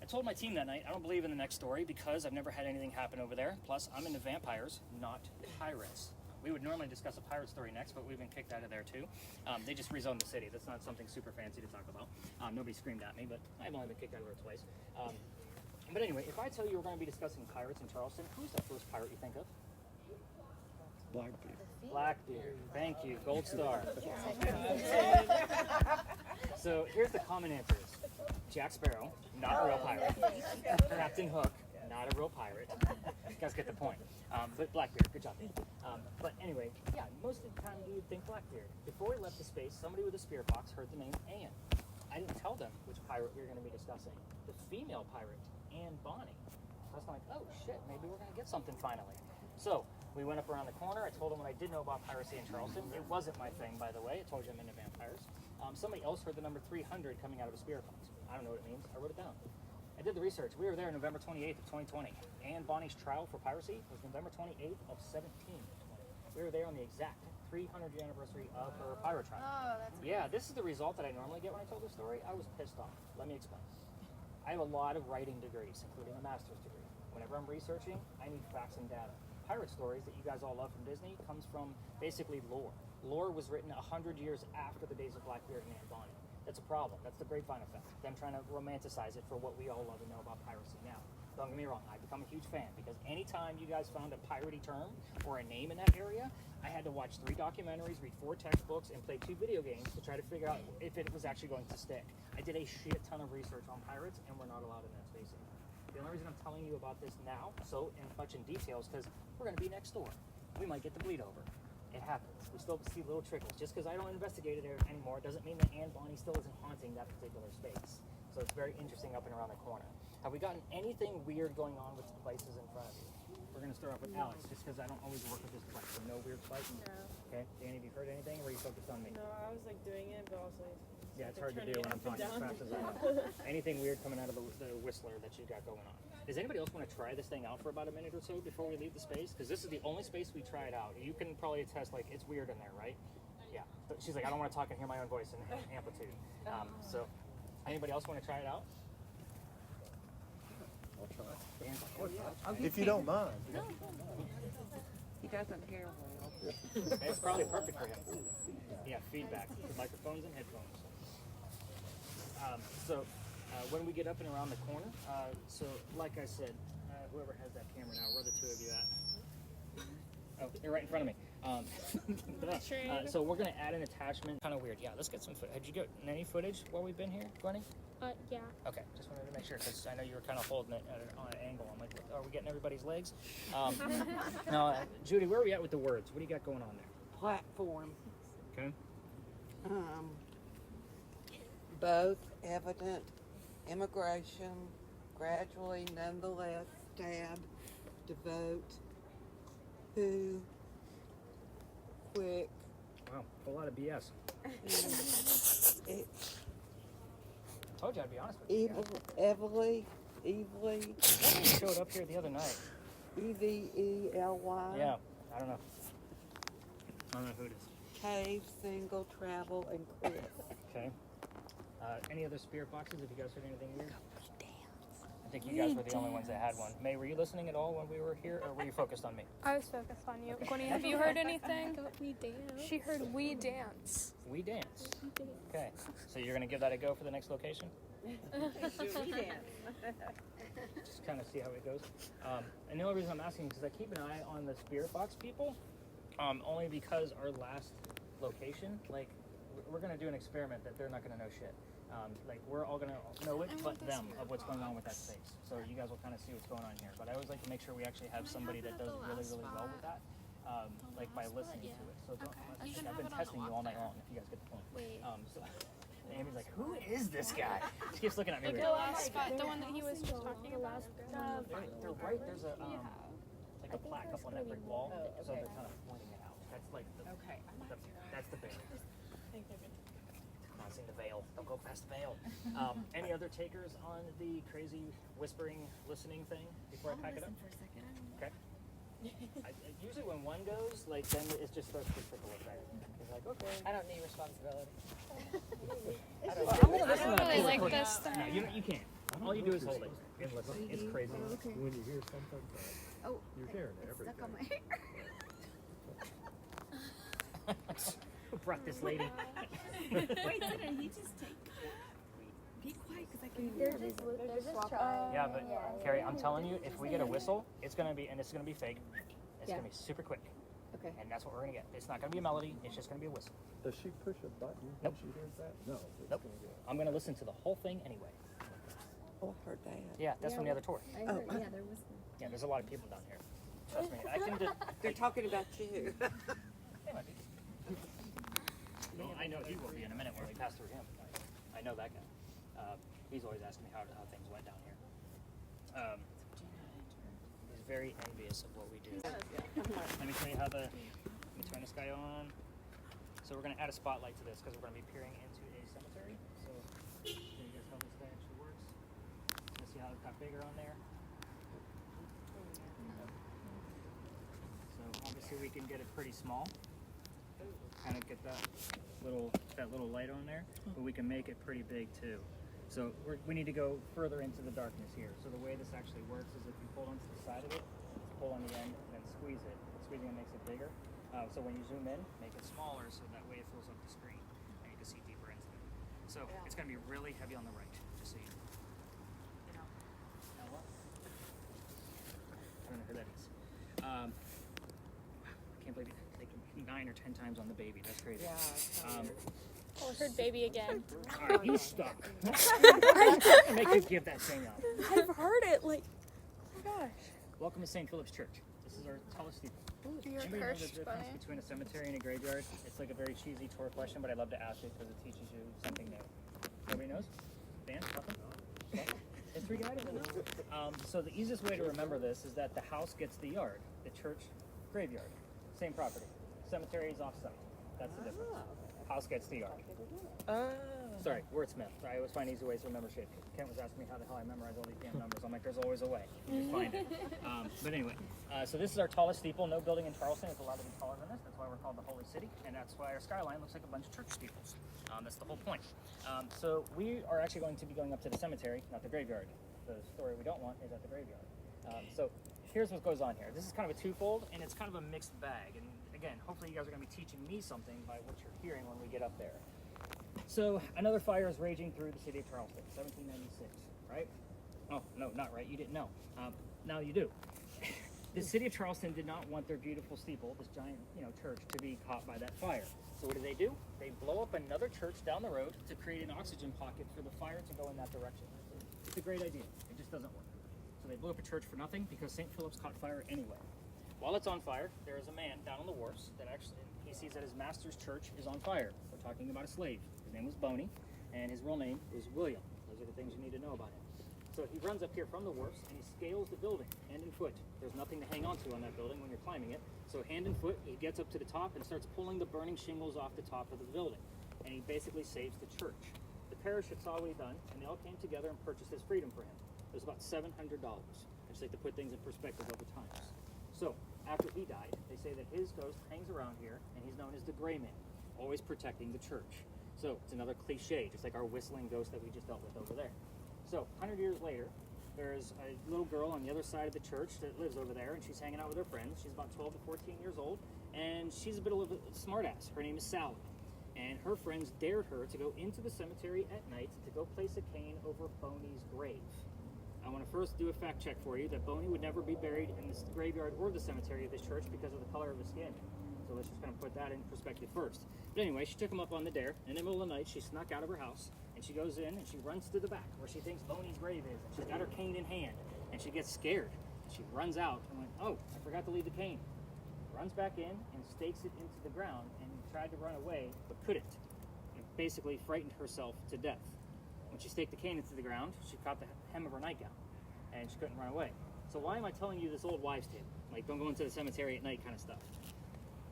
S1: I told my team that night, I don't believe in the next story because I've never had anything happen over there. Plus, I'm into vampires, not pirates. We would normally discuss a pirate story next, but we've been kicked out of there too. They just rezoned the city. That's not something super fancy to talk about. Nobody screamed at me, but I've only been kicked out of there twice. But anyway, if I tell you we're going to be discussing pirates in Charleston, who's that first pirate you think of?
S6: Blackbeard.
S1: Blackbeard. Thank you. Gold star. So here's the common answers. Jack Sparrow, not a real pirate. Captain Hook, not a real pirate. You guys get the point. But Blackbeard, good job. But anyway, yeah, most of the time you would think Blackbeard. Before we left the space, somebody with a spirit box heard the name Anne. I didn't tell them which pirate we were going to be discussing. The female pirate, Anne Bonny. I was like, oh shit, maybe we're going to get something finally. So we went up around the corner. I told them what I did know about piracy in Charleston. It wasn't my thing, by the way. I told you I'm into vampires. Somebody else heard the number 300 coming out of a spirit box. I don't know what it means. I wrote it down. I did the research. We were there November 28th of 2020. Anne Bonny's trial for piracy was November 28th of 1720. We were there on the exact 300th anniversary of her pirate trial.
S3: Oh, that's
S1: Yeah, this is the result that I normally get when I tell this story. I was pissed off. Let me explain. I have a lot of writing degrees, including a master's degree. Whenever I'm researching, I need facts and data. Pirate stories that you guys all love from Disney comes from basically lore. Lore was written 100 years after the days of Blackbeard and Anne Bonny. That's a problem. That's the grapevine effect. Them trying to romanticize it for what we all love and know about piracy now. Don't get me wrong, I've become a huge fan because anytime you guys found a piratey term or a name in that area, I had to watch 3 documentaries, read 4 textbooks, and play 2 video games to try to figure out if it was actually going to stick. I did a shit ton of research on pirates, and we're not allowed in that space anymore. The only reason I'm telling you about this now, so much in detail, is because we're going to be next door. We might get the bleed over. It happens. We still see little trickles. Just because I don't investigate it anymore doesn't mean that Anne Bonny still isn't haunting that particular space. So it's very interesting up and around the corner. Have we gotten anything weird going on with the places in front of you? We're going to start off with Alex, just because I don't always work with this place. So no weird fighting.
S2: No.
S1: Okay. Danny, have you heard anything, or are you focused on me?
S2: No, I was like doing it, but also.
S1: Yeah, it's hard to do when I'm talking as fast as I am. Anything weird coming out of the whistler that you got going on? Does anybody else want to try this thing out for about a minute or so before we leave the space? Because this is the only space we tried out. You can probably attest, like, it's weird in there, right? Yeah. But she's like, I don't want to talk and hear my own voice and amplitude. So, anybody else want to try it out?
S6: I'll try.
S1: Dan's like, oh, yeah.
S6: If you don't mind.
S2: He doesn't hear well.
S1: It's probably perfect for him. Yeah, feedback. Microphones and headphones. When we get up and around the corner, so like I said, whoever has that camera now, where are the 2 of you at? Oh, you're right in front of me. So we're going to add an attachment. Kind of weird. Yeah, let's get some footage. Had you got any footage while we've been here, Gwenny?
S5: Yeah.
S1: Okay, just wanted to make sure because I know you were kind of holding it on an angle. I'm like, are we getting everybody's legs? Now, Judy, where are we at with the words? What do you got going on there?
S7: Platform.
S1: Okay.
S7: Both evident immigration, gradually nonetheless stab, devote, who, quick.
S1: Wow, a whole lot of BS.
S7: It,
S1: I told you I'd be honest with you.
S7: evilly,
S1: You showed up here the other night.
S7: Evely,
S1: Yeah, I don't know. I don't know who it is.
S7: cave, single, travel, and quit.
S1: Okay. Any other spirit boxes? Have you guys heard anything weird? I think you guys were the only ones that had one. May, were you listening at all when we were here, or were you focused on me?
S5: I was focused on you. Gwenny, have you heard anything?
S2: We dance.
S5: She heard we dance.
S1: We dance. Okay. So you're going to give that a go for the next location?
S2: We dance.
S1: Just kind of see how it goes. And the only reason I'm asking is because I keep an eye on the spirit box people, only because our last location, like, we're going to do an experiment that they're not going to know shit. Like, we're all going to know it, but them, of what's going on with that space. So you guys will kind of see what's going on here. But I always like to make sure we actually have somebody that does really, really well with that, like by listening to it. So don't, like, I've been testing you all night long, if you guys get the point. So Amy's like, who is this guy? She keeps looking at me.
S5: The last spot, the one that he was just talking about.
S1: They're right. There's a like a plaque up on that brick wall, so they're kind of pointing it out. That's like the, that's the barrier. Not seeing the veil. Don't go past the veil. Any other takers on the crazy whispering, listening thing before I pack it up? Okay. Usually when one goes, like then it just starts to trickle effect. It's like, okay.
S2: I don't need responsibility.
S5: I don't really like this thing.
S1: No, you can't. All you do is hold it and listen. It's crazy.
S6: When you hear something, you're hearing everything.
S3: Stuck on my hair.
S1: Who brought this lady?
S3: Wait, didn't he just take? Be quiet, because I can hear this.
S2: They're just trying.
S1: Yeah, but Carrie, I'm telling you, if we get a whistle, it's gonna be, and it's gonna be fake. It's gonna be super quick.
S2: Okay.
S1: And that's what we're gonna get. It's not gonna be a melody. It's just gonna be a whistle.
S6: Does she push a button when
S1: Nope.
S6: she hears that? No. It's
S1: Nope.
S6: gonna go.
S1: I'm gonna listen to the whole thing anyway.
S7: Oh, I heard that.
S1: Yeah, that's from the other tour.
S3: I heard, yeah, there was.
S1: Yeah, there's a lot of people down here. Trust me, I can just.
S7: They're talking about you.
S1: No, I know he will be in a minute when we pass through him. I know that guy. He's always asking me how things went down here. He's very envious of what we do. Let me show you how let me turn this guy on. So we're going to add a spotlight to this because we're going to be peering into a cemetery. So show you guys how this guy actually works. So see how it got bigger on there. So obviously we can get it pretty small. Kind of get that little light on there, but we can make it pretty big too. So we need to go further into the darkness here. So the way this actually works is if you pull onto the side of it, pull on the end, and then squeeze it. Squeezing it makes it bigger. So when you zoom in, make it smaller so that way it fills up the screen and you can see deeper into it. So it's going to be really heavy on the right, just so you know. Now what? I don't know who that is. I can't believe it. Like 9 or 10 times on the baby. That's crazy.
S5: Oh, I heard baby again.
S1: All right, you stop. I'm make you give that thing up.
S5: I've heard it, like, oh my gosh.
S1: Welcome to St. Philip's Church. This is our tallest steeple.
S5: You're
S1: Anybody know the
S5: cursed,
S1: difference
S5: Bunny.
S1: between a cemetery and a graveyard? It's like a very cheesy tour question, but I love to ask it because it teaches you something new. Nobody knows? Dan? Nothing? Okay. History guy? So the easiest way to remember this is that the house gets the yard, the church graveyard. Same property. Cemetery is off-site. That's the difference. House gets the yard. Sorry, wordsmith. I always find easy ways to remember shit. Kent was asking me how the hell I memorize all these damn numbers. I'm like, there's always a way. You just find it. But anyway, so this is our tallest steeple. No building in Charleston is allowed to be taller than this. That's why we're called the Holy City, and that's why our skyline looks like a bunch of church steeples. That's the whole point. So we are actually going to be going up to the cemetery, not the graveyard. The story we don't want is at the graveyard. So here's what goes on here. This is kind of a twofold, and it's kind of a mixed bag. And again, hopefully you guys are going to be teaching me something by what you're hearing when we get up there. So another fire is raging through the city of Charleston, 1796, right? Oh, no, not right. You didn't know. Now you do. The city of Charleston did not want their beautiful steeple, this giant, church, to be caught by that fire. So what do? They blow up another church down the road to create an oxygen pocket for the fire to go in that direction. It's a great idea. It just doesn't work. So they blew up a church for nothing because St. Philip's caught fire anyway. While it's on fire, there is a man down on the wharfs that actually, he sees that his master's church is on fire. We're talking about a slave. His name was Boney, and his real name was William. Those are the things you need to know about him. So he runs up here from the wharfs, and he scales the building, hand and foot. There's nothing to hang onto on that building when you're climbing it. So hand and foot, he gets up to the top and starts pulling the burning shingles off the top of the building. And he basically saves the church. The parish saw what he'd done, and they all came together and purchased his freedom for him. It was about $700. I just like to put things in perspective over times. So after he died, they say that his ghost hangs around here, and he's known as the Gray Man, always protecting the church. So it's another cliche, just like our whistling ghost that we just dealt with over there. So 100 years later, there's a little girl on the other side of the church that lives over there, and she's hanging out with her friends. She's about 12 to 14 years old, and she's a bit of a smartass. Her name is Sally, and her friends dared her to go into the cemetery at night to go place a cane over Boney's grave. I want to first do a fact check for you that Boney would never be buried in this graveyard or the cemetery of this church because of the color of his skin. So let's just kind of put that in perspective first. But anyway, she took him up on the dare. In the middle of the night, she snuck out of her house, and she goes in and she runs to the back where she thinks Boney's grave is. And she's got her cane in hand, and she gets scared. She runs out and went, oh, I forgot to leave the cane. Runs back in and stakes it into the ground and tried to run away, but couldn't. And basically frightened herself to death. When she staked the cane into the ground, she caught the hem of her nightgown, and she couldn't run away. So why am I telling you this old wives' tale? Like, don't go into the cemetery at night kind of stuff.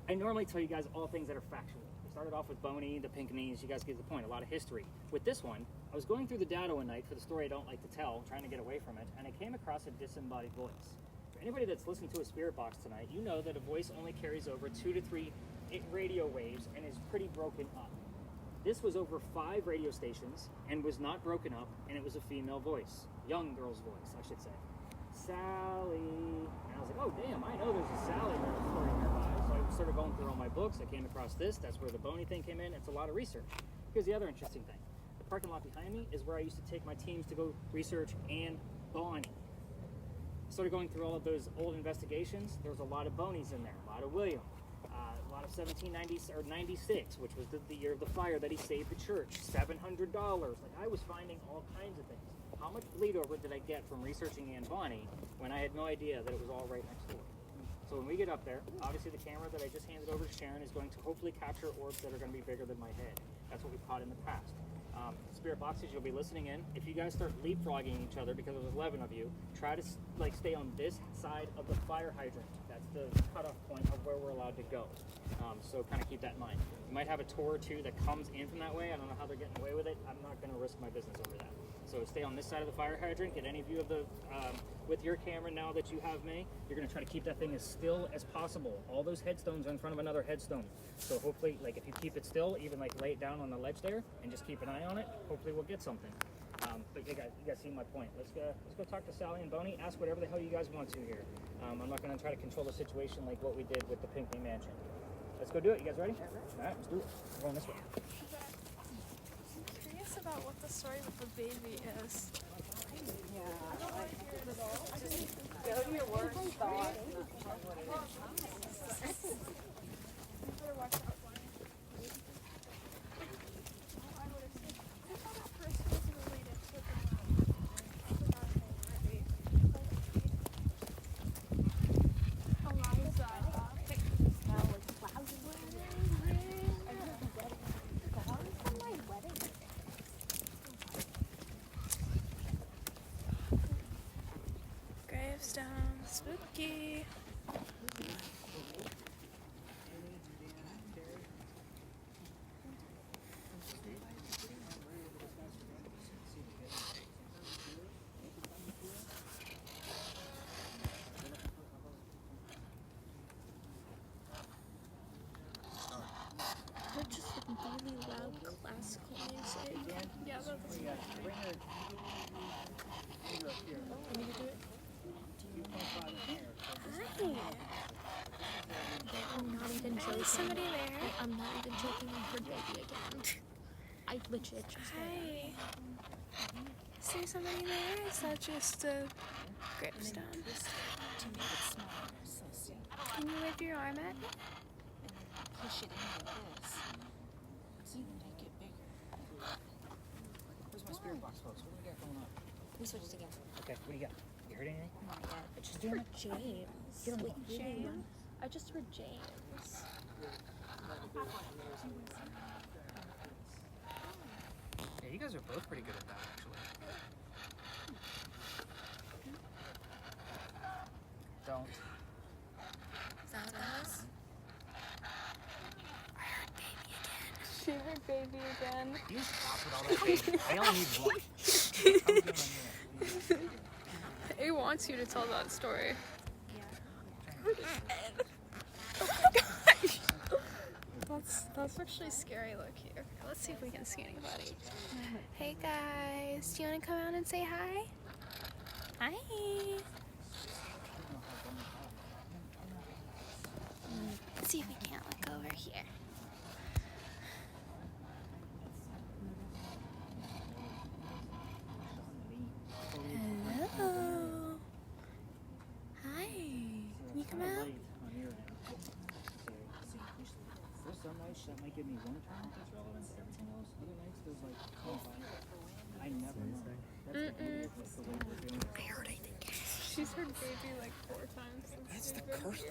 S1: I normally tell you guys all things that are factual. We started off with Boney, the Pinckneys, you guys get the point, a lot of history. With this one, I was going through the data one night for the story I don't like to tell, trying to get away from it, and I came across a disembodied voice. For anybody that's listened to a spirit box tonight, you know that a voice only carries over 2 to 3 radio waves and is pretty broken up. This was over 5 radio stations and was not broken up, and it was a female voice. Young girl's voice, I should say. Sally. And I was like, oh damn, I know there's a Sally story nearby. So I started going through all my books. I came across this. That's where the Boney thing came in. It's a lot of research. Here's the other interesting thing. The parking lot behind me is where I used to take my teams to go research Anne Bonny. I started going through all of those old investigations. There was a lot of Bonies in there, a lot of William. A lot of 96, which was the year of the fire that he saved the church. $700. Like, I was finding all kinds of things. How much bleed over did I get from researching Anne Bonny when I had no idea that it was all right next door? So when we get up there, obviously the camera that I just handed over to Sharon is going to hopefully capture orbs that are going to be bigger than my head. That's what we've caught in the past. Spirit boxes, you'll be listening in. If you guys start leapfrogging each other, because there's 11 of you, try to stay on this side of the fire hydrant. That's the cutoff point of where we're allowed to go. So kind of keep that in mind. You might have a tour or two that comes in from that way. I don't know how they're getting away with it. I'm not going to risk my business over that. So stay on this side of the fire hydrant. Get any view of the, with your camera now that you have me, you're going to try to keep that thing as still as possible. All those headstones are in front of another headstone. So hopefully, like if you keep it still, even like lay it down on the ledge there and just keep an eye on it, hopefully we'll get something. But you guys see my point. Let's go talk to Sally and Boney. Ask whatever the hell you guys want to here. I'm not going to try to control the situation like what we did with the Pinckney Mansion. Let's go do it. You guys ready? All right, let's do it. We're going this way.
S5: I'm curious about what the story with the baby is.
S2: Yeah.
S5: I don't want to hear it at all. Just
S2: Go to your worst thought.
S5: better watch out for it. I would have said, I thought at first it was related to Eliza. Gravestone, spooky. They're just really loud classical music. Yeah, that's good. Want me to do it? Hi.
S4: I'm not even joking.
S5: Is somebody there?
S4: I'm not even joking on her baby again. I legit just
S5: Hi. Is there somebody there? Is that just a gravestone?
S3: To make it smaller, so see.
S5: Can you wave your arm at me?
S3: Push it in like this. So you can make it bigger.
S1: Where's my spirit box, folks? What do we got going on?
S3: We switched again.
S1: Okay, what do you got? You heard anything?
S3: Not yet.
S4: I just heard James.
S1: Get on the
S4: Like,
S5: James?
S4: I just heard James.
S1: Yeah, you guys are both pretty good at that, actually. Don't.
S5: Is that us?
S4: She heard baby again.
S5: She heard baby again.
S1: You stop with all that baby. I only need one.
S5: It wants you to tell that story. That's actually scary. Look here. Let's see if we can see anybody. Hey guys, do you want to come out and say hi?
S4: Hi.
S5: Let's see if we can't look over here. Hello. Hi. Can you come out?
S1: There's some nights that might give me one term that's relevant to everything else. Other nights there's like, I never know. That's the way we're doing it.
S5: She's heard baby like 4 times since
S6: That's the
S5: she's been
S6: cursed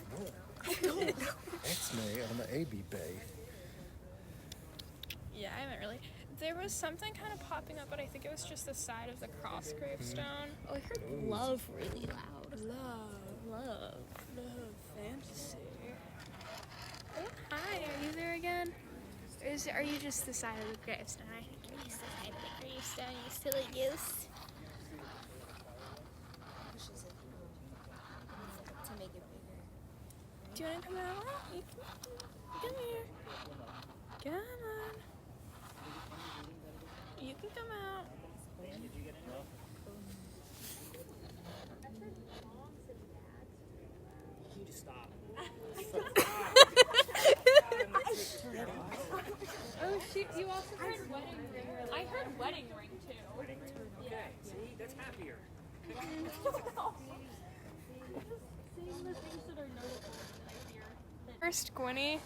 S5: here.
S6: word. X-May on the AB Bay.
S5: Yeah, I haven't really. There was something kind of popping up, but I think it was just the side of the cross gravestone.
S4: Oh, I heard love really loud.
S5: Love, fantasy. Oh, hi, are you there again? Are you just the side of the gravestone? I think you're just the side of the gravestone, you silly goose.
S3: To make it bigger.
S5: Do you want to come out? Come here. Come on. You can come out.
S1: You just stop.
S5: Oh, you also heard wedding ring. I heard wedding ring too.
S1: Okay, see, that's happier.
S5: Cursed Gwynny.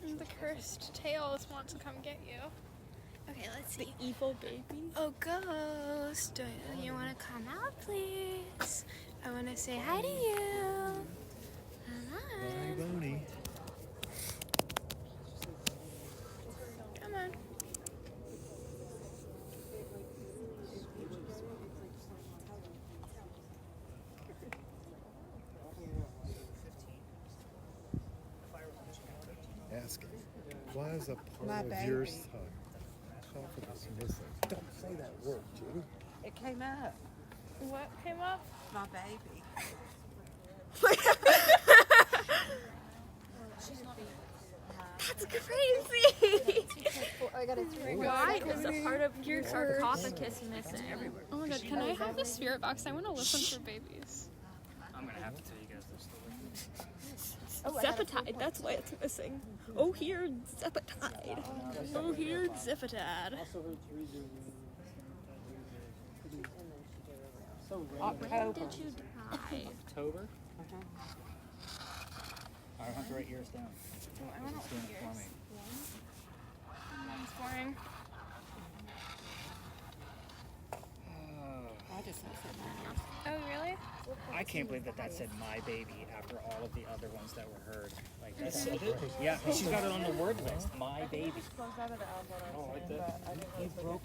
S5: The cursed tails want to come get you. Okay, let's see.
S4: The evil baby.
S5: Oh, ghost, do you want to come out, please? I want to say hi to you.
S6: Bonnie, Bonnie.
S5: Come on.
S6: Ask him. Why is a
S7: My
S6: part of
S7: baby.
S6: your son confidence missing? Don't say that word, Judy.
S7: It came up.
S5: What came up?
S7: My baby.
S5: That's crazy.
S2: I got a 3.
S4: Why is a part of your sarcophagus missing?
S5: Oh my god, can I have the spirit box? I want to listen for babies.
S1: I'm gonna have to tell you guys this story.
S4: Zepatide, that's why it's missing. Oh, here, Zepatide.
S5: Oh, here, Zippatad.
S4: When did you die?
S1: October? I have to write yours down.
S5: Oh, I want
S1: It's
S5: to
S1: doing it for me.
S5: Mine's boring.
S7: I just said mine.
S5: Oh, really?
S1: I can't believe that said my baby after all of the other ones that were heard. Like that's yeah, she's got it on the word list. My baby. Oh, like that. You broke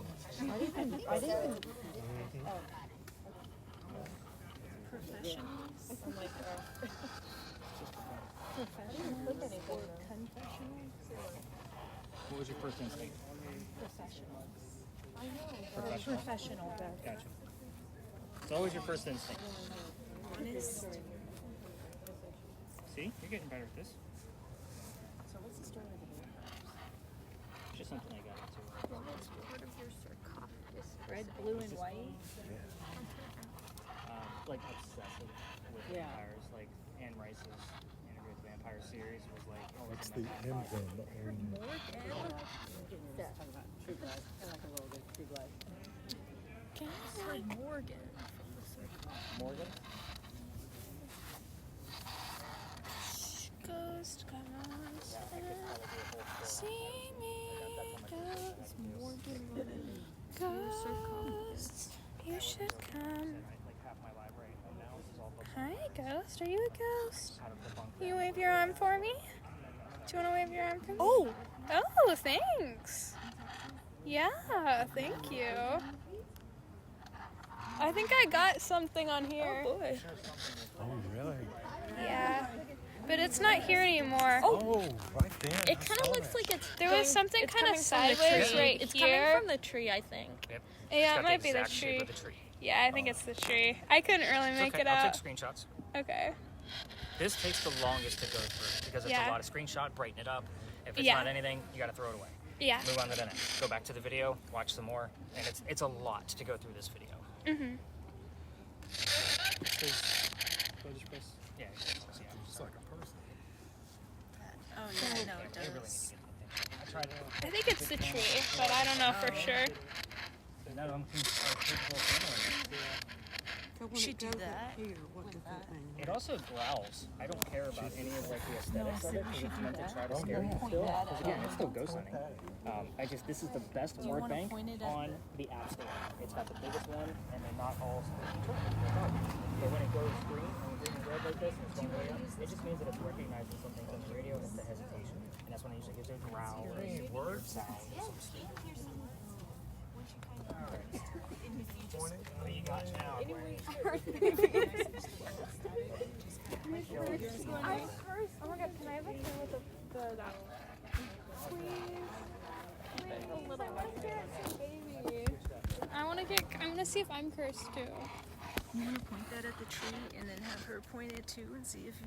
S1: What was your first instinct? Professional. Gotcha. It's always your first instinct. See? You're getting better at this.
S7: So what's the story of the book?
S1: It's just something I got into.
S4: Part of your sarcophagus.
S2: Red, blue, and white.
S1: Like obsessive with vampires. Like Anne Rice's Interview with the Vampire series was like always
S6: What's
S1: in
S6: the
S1: my top five.
S6: emblem on
S4: Morgan.
S1: Morgan?
S5: Ghost, come on. See me. Ghost. Ghost. You should come.
S1: Like half my library at home now is all books
S5: Hi, ghost. Are you a ghost?
S1: how to debunk
S5: Can you wave your arm for me? Do you want to wave your arm for me?
S4: Oh!
S5: Oh, thanks. Yeah, thank you. I think I got something on here.
S4: Oh boy.
S6: Oh, really?
S5: Yeah. But it's not here anymore.
S6: Oh, right there.
S4: It kind of looks like it's.
S5: There was something
S4: it's
S5: kind of
S4: coming from the
S5: sideways
S4: tree.
S5: right
S4: it's
S5: here.
S4: coming from the tree, I think.
S1: Yep.
S5: Yeah, it might be the tree. Yeah, I think it's the tree. I couldn't really make it
S1: I'll
S5: out.
S1: take screenshots.
S5: Okay.
S1: This takes the longest to go through because it's a
S5: Yeah.
S1: lot of screenshot, brighten it up. If it's
S5: Yeah.
S1: not anything, you gotta throw it away.
S5: Yeah.
S1: Move on to the next. Go back to the video, watch some more, and it's a lot to go through this video.
S5: Mm-hmm.
S1: Yeah,
S6: It's like a person.
S7: Oh, yeah, no, it
S1: I really need
S7: does.
S1: to get the thing. I tried it.
S5: I think it's the tree, but I don't know for sure.
S1: None of them are capable of handling it.
S7: So when it goes up here, what does that mean?
S1: It also growls. I don't care about any of like the aesthetics of it because it's meant to try to scare you still. Because again, it's still ghost hunting. This is the best word bank on the App Store. It's got the biggest one, and they're not all but when it goes green and green and red like this, and it's going way up, it just means that it's recognizing something on the radio and it's the hesitation. And that's when it usually gives a growl or a word sound. What do you got now?
S5: I'm cursed. Oh my god, can I have a can with the that one? Please. A little baby. I wanna see if I'm cursed too.
S3: You want to point that at the tree and then have her point it too and see if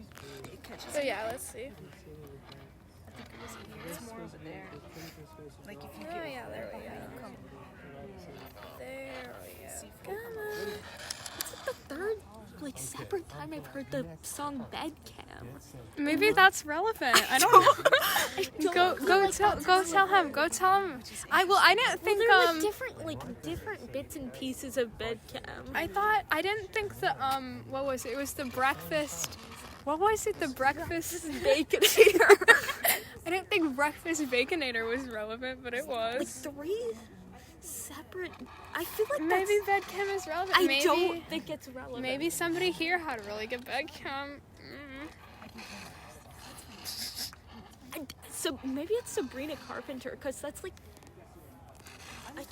S3: it catches
S5: So
S3: it.
S5: yeah, let's see.
S3: I think it was here. It's more over there. Like if you
S5: Oh
S3: get
S5: yeah, there we go.
S3: come.
S5: There we go.
S3: See if
S5: Come on.
S4: It's like the third, separate time I've heard the song Bed Cam.
S5: Maybe that's relevant. I don't know. Go tell him. Go tell him. I didn't think
S4: They're different bits and pieces of Bed Cam.
S5: I didn't think the what was it? It was the breakfast. What was it? The breakfast baconator. I didn't think breakfast baconator was relevant, but it was.
S4: Three separate. I feel like
S5: Maybe bedcam is relevant.
S4: I
S5: maybe,
S4: don't think it's relevant.
S5: Maybe somebody here had a really good bedcam.
S4: So maybe it's Sabrina Carpenter, because that's like. I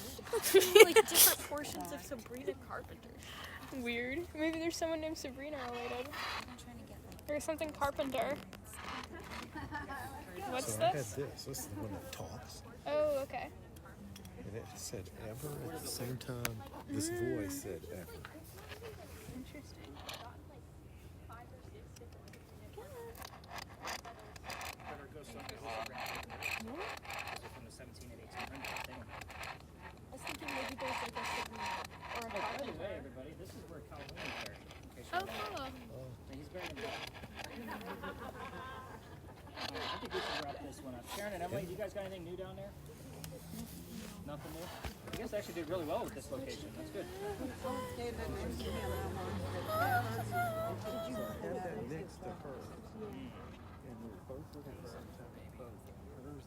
S4: keep like different portions of Sabrina Carpenter.
S5: Weird. Maybe there's someone named Sabrina related. Or something Carpenter. What's
S6: So I had
S5: this?
S6: this. This is the one that talks.
S5: Oh, okay.
S6: And it said ever at the same time. This voice said ever.
S5: Interesting.
S1: From the 17 and 1800s thing.
S4: I was thinking maybe there's like a Sabrina or a
S1: By the
S4: Carpenter.
S1: way, everybody, this is where Calhoun is buried. In case
S5: Oh,
S1: you're wondering.
S5: cool.
S1: So he's buried in the I think we should wrap this one up. Sharon and Emily, do you guys got anything new down there? Nothing new? I guess I actually did really well with this location. That's good.
S6: Have that next to her. And we're both looking at the same time. Both hers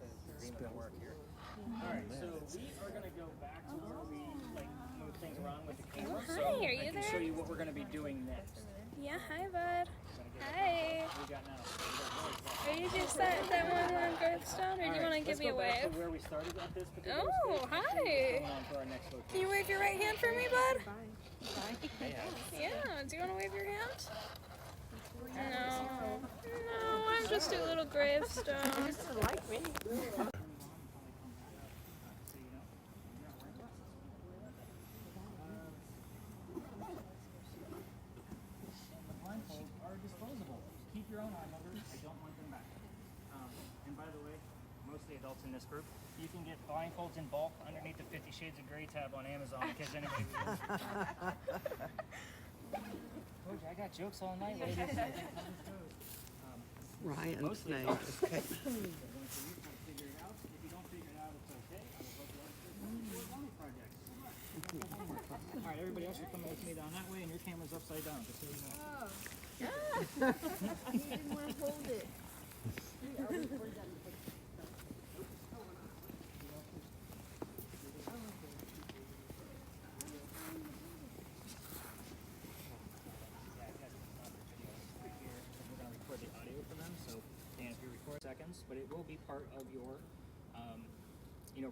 S1: That's the agreement at work here. Alright, so we are going to go back to where we move things around with the camera.
S5: hi,
S1: So
S5: are
S1: I
S5: you
S1: can
S5: there?
S1: show you what we're going to be doing next.
S5: Yeah, hi, bud. Hi.
S1: What we got now? So
S5: Are you just that one on Gravestone, or do you want to give me a
S1: Let's go back
S5: wave?
S1: to where we started at this particular
S5: Oh,
S1: stage.
S5: hi.
S1: Going on for our next location.
S5: Can you wave your right hand for me, bud?
S1: Yeah.
S5: Yeah, do you want to wave your hand? No. No, I'm just a little gravestone.
S1: Blindfolds are disposable. Keep your own eye numbers. I don't want them back. And by the way, most of the adults in this group, you can get blindfolds in bulk underneath the 50 Shades of Grey tab on Amazon in case anybody Told you, I got jokes all night, ladies.
S7: Ryan's
S1: Mostly
S7: name
S1: adults.
S7: is Kate.
S1: Figure it out. If you don't figure it out, it's okay. I will help you out with the project. All right, everybody else, you're coming with me down that way, and your camera's upside down, just so you know. We're going to record the audio for them, so Dan, if you record seconds, but it will be part of your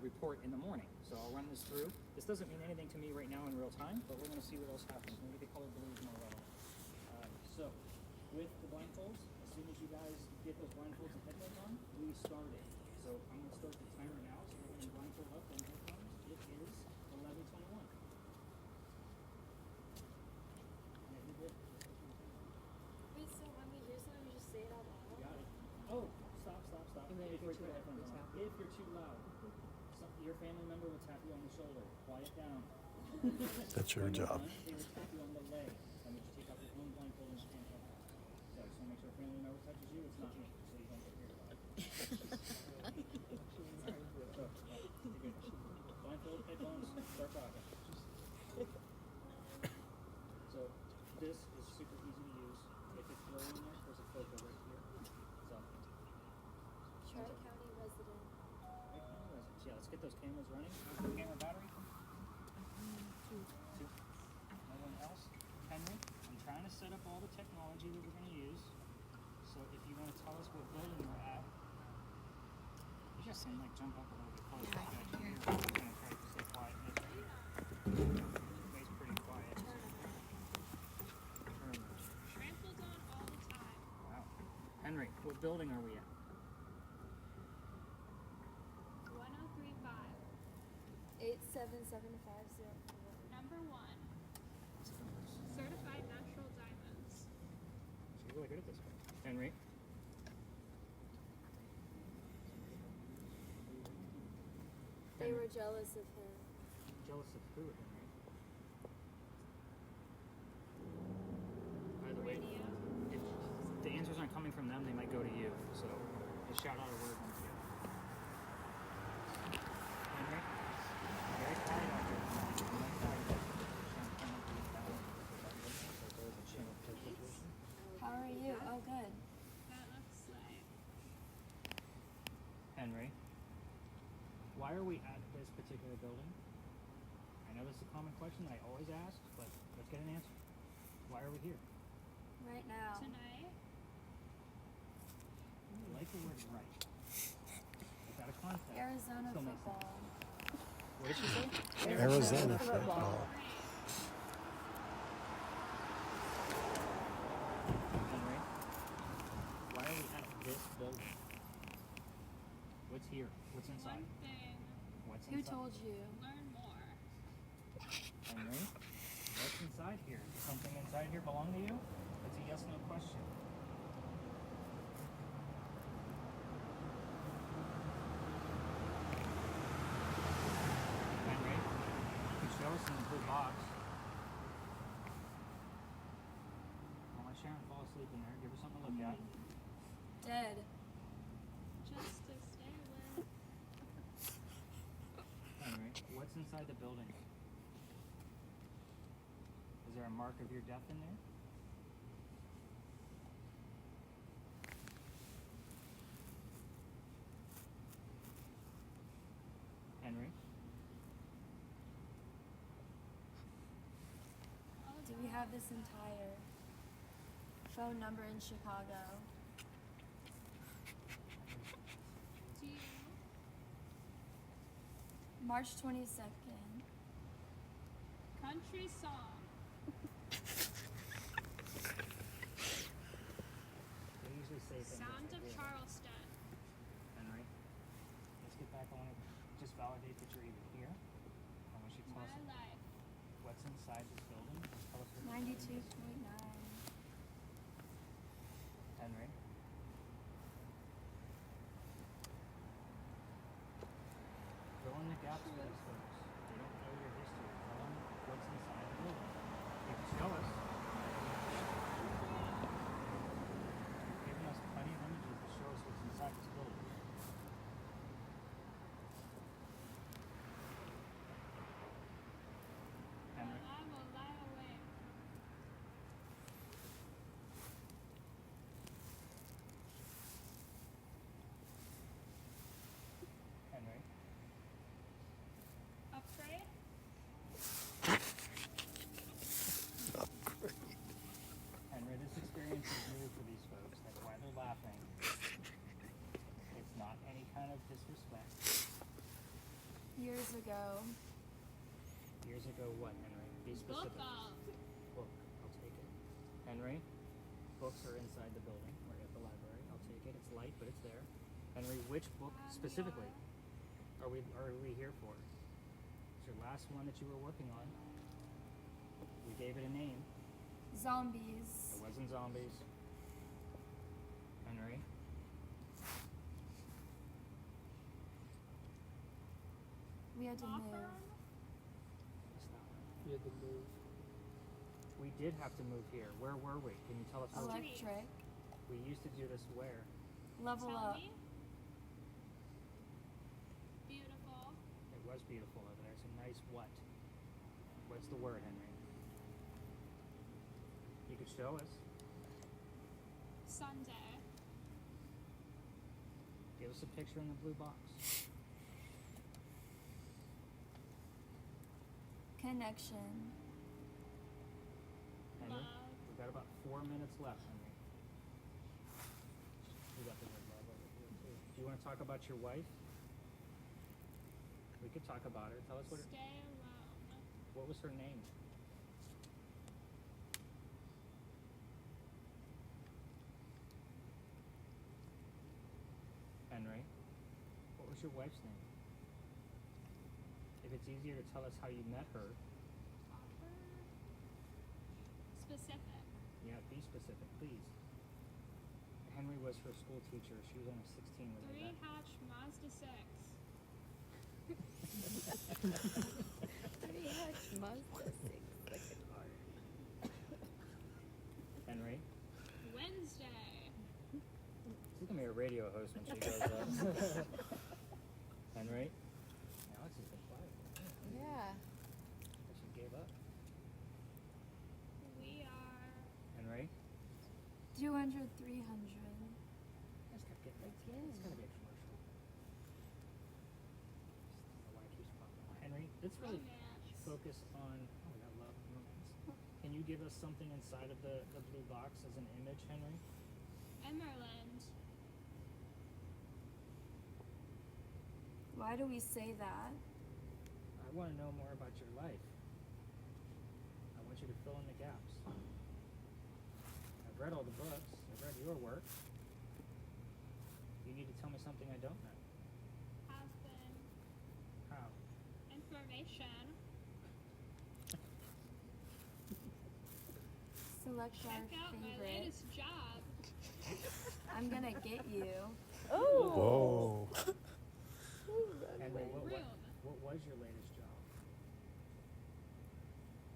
S1: report in the morning. So I'll run this through. This doesn't mean anything to me right now in real time, but we're going to see what else happens. Maybe the color blue is more relevant. So with the blindfolds, as soon as you guys get those blindfolds and headphones on, we started. So I'm going to start the timer now. So we're going to blindfold up and headphones. It is 11:21. Yeah, you're good.
S2: Wait, so when
S1: before you put headphones on. If you're too loud, your family member will tap you on the shoulder. Quiet down.
S6: That's your job.
S1: They will tap you on the leg. And would you take off your own blindfold and stand up? So just want to make sure a family member touches you. It's not me, so you don't get weird about it. Blindfold, headphones, start talking. So this is super easy to use. If it's blurry in there's a filter right here. So
S5: Tri-County resident.
S1: yeah, let's get those cameras running. Camera battery. Two. No one else? Henry, I'm trying to set up all the technology that we're going to use. So if you want to tell us what building we're at, you just seem like jump up a little bit closer. I'm going to try to stay quiet. Everybody's pretty quiet.
S5: Trampled on all the time.
S1: Wow. Henry, what building are we at?
S5: 1035.
S2: 87750.
S5: Number 1. Certified natural diamonds.
S1: So you're really good at this one. Henry?
S2: They were jealous of him.
S1: Jealous of who, Henry? By the way, if the answers aren't coming from them, they might go to you. So just shout out a word once you. Henry? Very quiet out there.
S2: How are you? Oh, good.
S5: That looks like.
S1: Henry, why are we at this particular building? I know this is a common question that I always ask, but let's get an answer. Why are we here?
S2: Right now.
S5: Tonight.
S1: I like the word right. Without a context.
S2: Arizona
S1: still makes sense.
S2: football.
S1: What did she say?
S6: Arizona football.
S1: Henry, why are we at this building? What's here? What's inside?
S5: One thing.
S1: What's
S2: Who
S1: inside?
S2: told you?
S5: Learn more.
S1: Henry, what's inside here? Does something inside here belong to you? It's a yes/no question. Henry, you can show us in the blue box. Don't let Sharon fall asleep in there. Give her something to look at.
S2: Dead.
S5: Just to stay away.
S1: Henry, what's inside the building? Is there a mark of your death in there? Henry?
S2: Do we have this entire phone number in Chicago?
S5: Do you?
S2: March 22nd.
S5: Country song.
S1: They usually say things
S5: Sound
S1: like
S5: of
S1: that.
S5: Charleston.
S1: Henry, let's get back on it. Just validate that you're even here. I want you to tell
S5: My
S1: us
S5: life.
S1: what's inside this building. Just tell us what
S2: 92.9.
S1: Henry. Fill in the gaps for these folks. They don't know your history. Tell them what's inside the building. You can show us. You've given us plenty of images to show us what's inside this building. Henry.
S5: I will lie awake.
S1: Henry.
S5: Afraid?
S1: Henry, this experience is new for these folks. That's why they're laughing. It's not any kind of disrespect.
S2: Years ago.
S1: Years ago, what, Henry? Be
S5: Book
S1: specific.
S5: off.
S1: Book. I'll take it. Henry, books are inside the building. We're at the library. I'll take it. It's light, but it's there. Henry, which book specifically are we here for? It's your last one that you were working on. We gave it a name.
S2: Zombies.
S1: It wasn't zombies. Henry.
S3: We had to
S5: Law
S3: move.
S5: firm?
S6: You had to move.
S1: We did have to move here. Where were we? Can you tell us where we
S3: Electric.
S1: We used to do this where?
S3: Level
S5: Tell
S3: up.
S5: me. Beautiful.
S1: It was beautiful over there. Some nice what? What's the word, Henry? You could show us.
S5: Sunday.
S1: Give us a picture in the blue box.
S3: Connection.
S1: Henry,
S5: Love.
S1: we've got about 4 minutes left, Henry. We got the word love over here too. Do you want to talk about your wife? We could talk about her. Tell us what
S5: Stay alone.
S1: what was her name? Henry, what was your wife's name? If it's easier to tell us how you met her,
S5: Specific.
S1: yeah, be specific, please. Henry was her school teacher. She was only 16 when they
S5: 3
S1: met.
S5: hatch Mazda 6.
S1: Henry,
S5: Wednesday.
S1: she's gonna be a radio host when she grows up. Henry, Alex has been quiet.
S2: Yeah.
S1: She gave up.
S5: We are
S1: Henry,
S3: 200, 300.
S1: that's gotta get it's gotta be a commercial. Just don't know why it keeps popping up. Henry, let's really
S5: romance.
S1: focus on. Oh, we got love and romance. Can you give us something inside of the blue box as an image, Henry?
S5: Emerald.
S3: Why do we say that?
S1: I want to know more about your life. I want you to fill in the gaps. I've read all the books. I've read your work. You need to tell me something I don't know.
S5: Husband.
S1: How?
S5: Information.
S3: Select
S5: Check
S3: our
S5: out my
S3: favorite.
S5: latest job.
S3: I'm gonna get you.
S6: Whoa.
S1: Henry,
S5: Room.
S1: what was your latest job?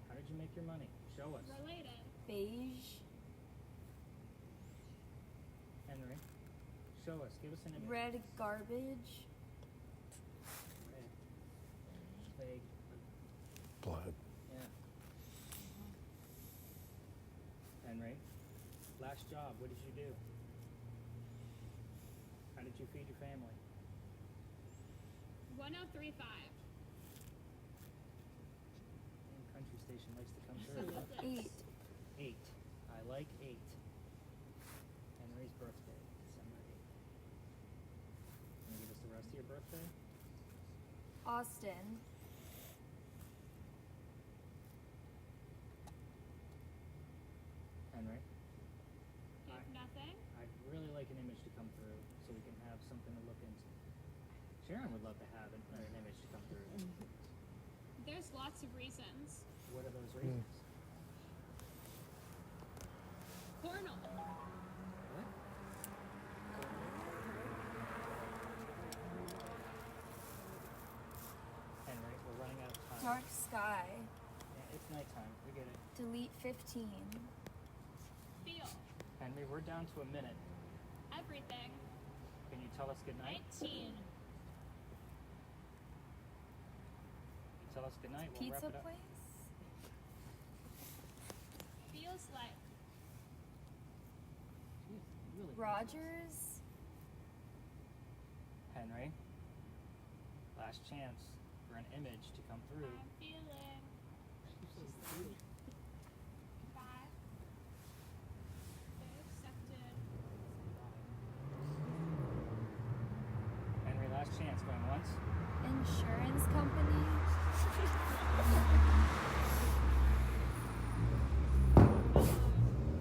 S1: How did you make your money? Show us.
S5: Related.
S3: Beige.
S1: Henry, show us. Give us an image.
S3: Red garbage.
S1: Red. Vague.
S6: Blood.
S1: Yeah. Henry, last job, what did you do? How did you feed your family?
S5: 1035.
S1: And country station likes to come through.
S3: 8.
S1: 8. I like 8. Henry's birthday, December 8th. Can you give us the rest of your birthday?
S3: Austin.
S1: Henry,
S5: You have nothing?
S1: I'd really like an image to come through so we can have something to look into. Sharon would love to have an image to come through.
S5: There's lots of reasons.
S1: What are those reasons?
S5: Cornell.
S1: What? Henry, we're running out of time.
S3: Dark sky.
S1: Yeah, it's nighttime. We get it.
S3: Delete 15.
S5: Feel.
S1: Henry, we're down to a minute.
S5: Everything.
S1: Can you tell us goodnight?
S5: 19.
S1: You tell us goodnight. We'll
S3: Pizza
S1: wrap it up.
S3: place?
S5: Feels like.
S1: Jeez, really
S3: Rogers?
S1: Henry, last chance for an image to come through.
S5: I'm feeling. Goodbye. They accepted.
S1: Henry, last chance. Going once.
S3: Insurance company?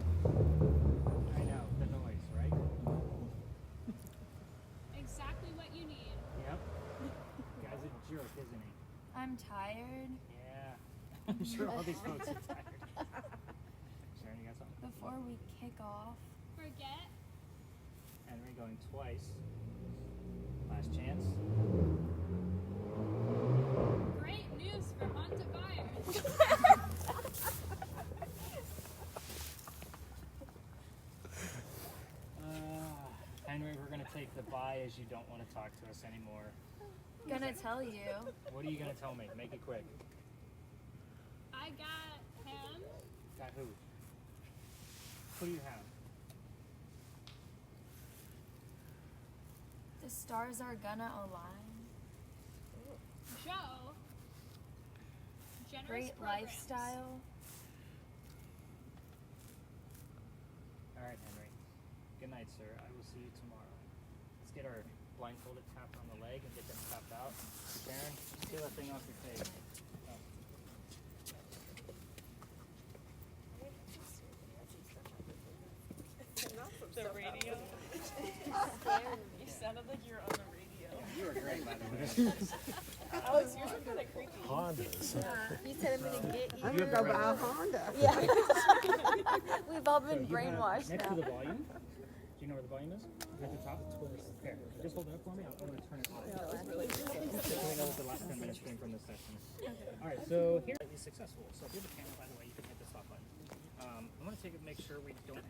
S1: I know, the noise, right?
S5: Exactly what you need.
S1: Yep. Guy's a jerk, isn't he?
S3: I'm tired.
S1: Yeah. I'm sure all these folks are tired. Sharon, you got something?
S3: Before we kick off,
S5: Forget.
S1: Henry going twice. Last chance. lie is you don't want to talk to us anymore.
S4: Gonna tell you.
S1: What are you gonna tell me? Make it quick.
S5: I got him.
S1: Got who? Who do you have?
S4: The stars are gonna align.
S5: Joe. Generous
S4: Great
S5: programs.
S4: lifestyle.
S1: All right, Henry. Good night, sir. I will see you tomorrow. Let's get our blindfolded tapped on the leg and get them tapped out. Sharon, peel that thing off your face. Oh.
S7: The radio. You sounded like you were on the radio.
S1: You were great, by the way.
S7: Alex, yours are kind of creepy.
S6: Hondas.
S2: You said I'm gonna get you.
S6: I'm gonna go buy a Honda.
S2: Yeah. We've all
S1: So
S2: been
S1: you have
S2: brainwashed
S1: next
S2: now.
S1: to the volume. Do you know where the volume is? At the top. It's towards here. Just hold it up for me. I'm going to turn it on. So I know what the last 10 minutes came from this session. All right. So here, slightly successful. So if you have a camera, by the way, you can hit the stop button. I'm going to make sure we don't.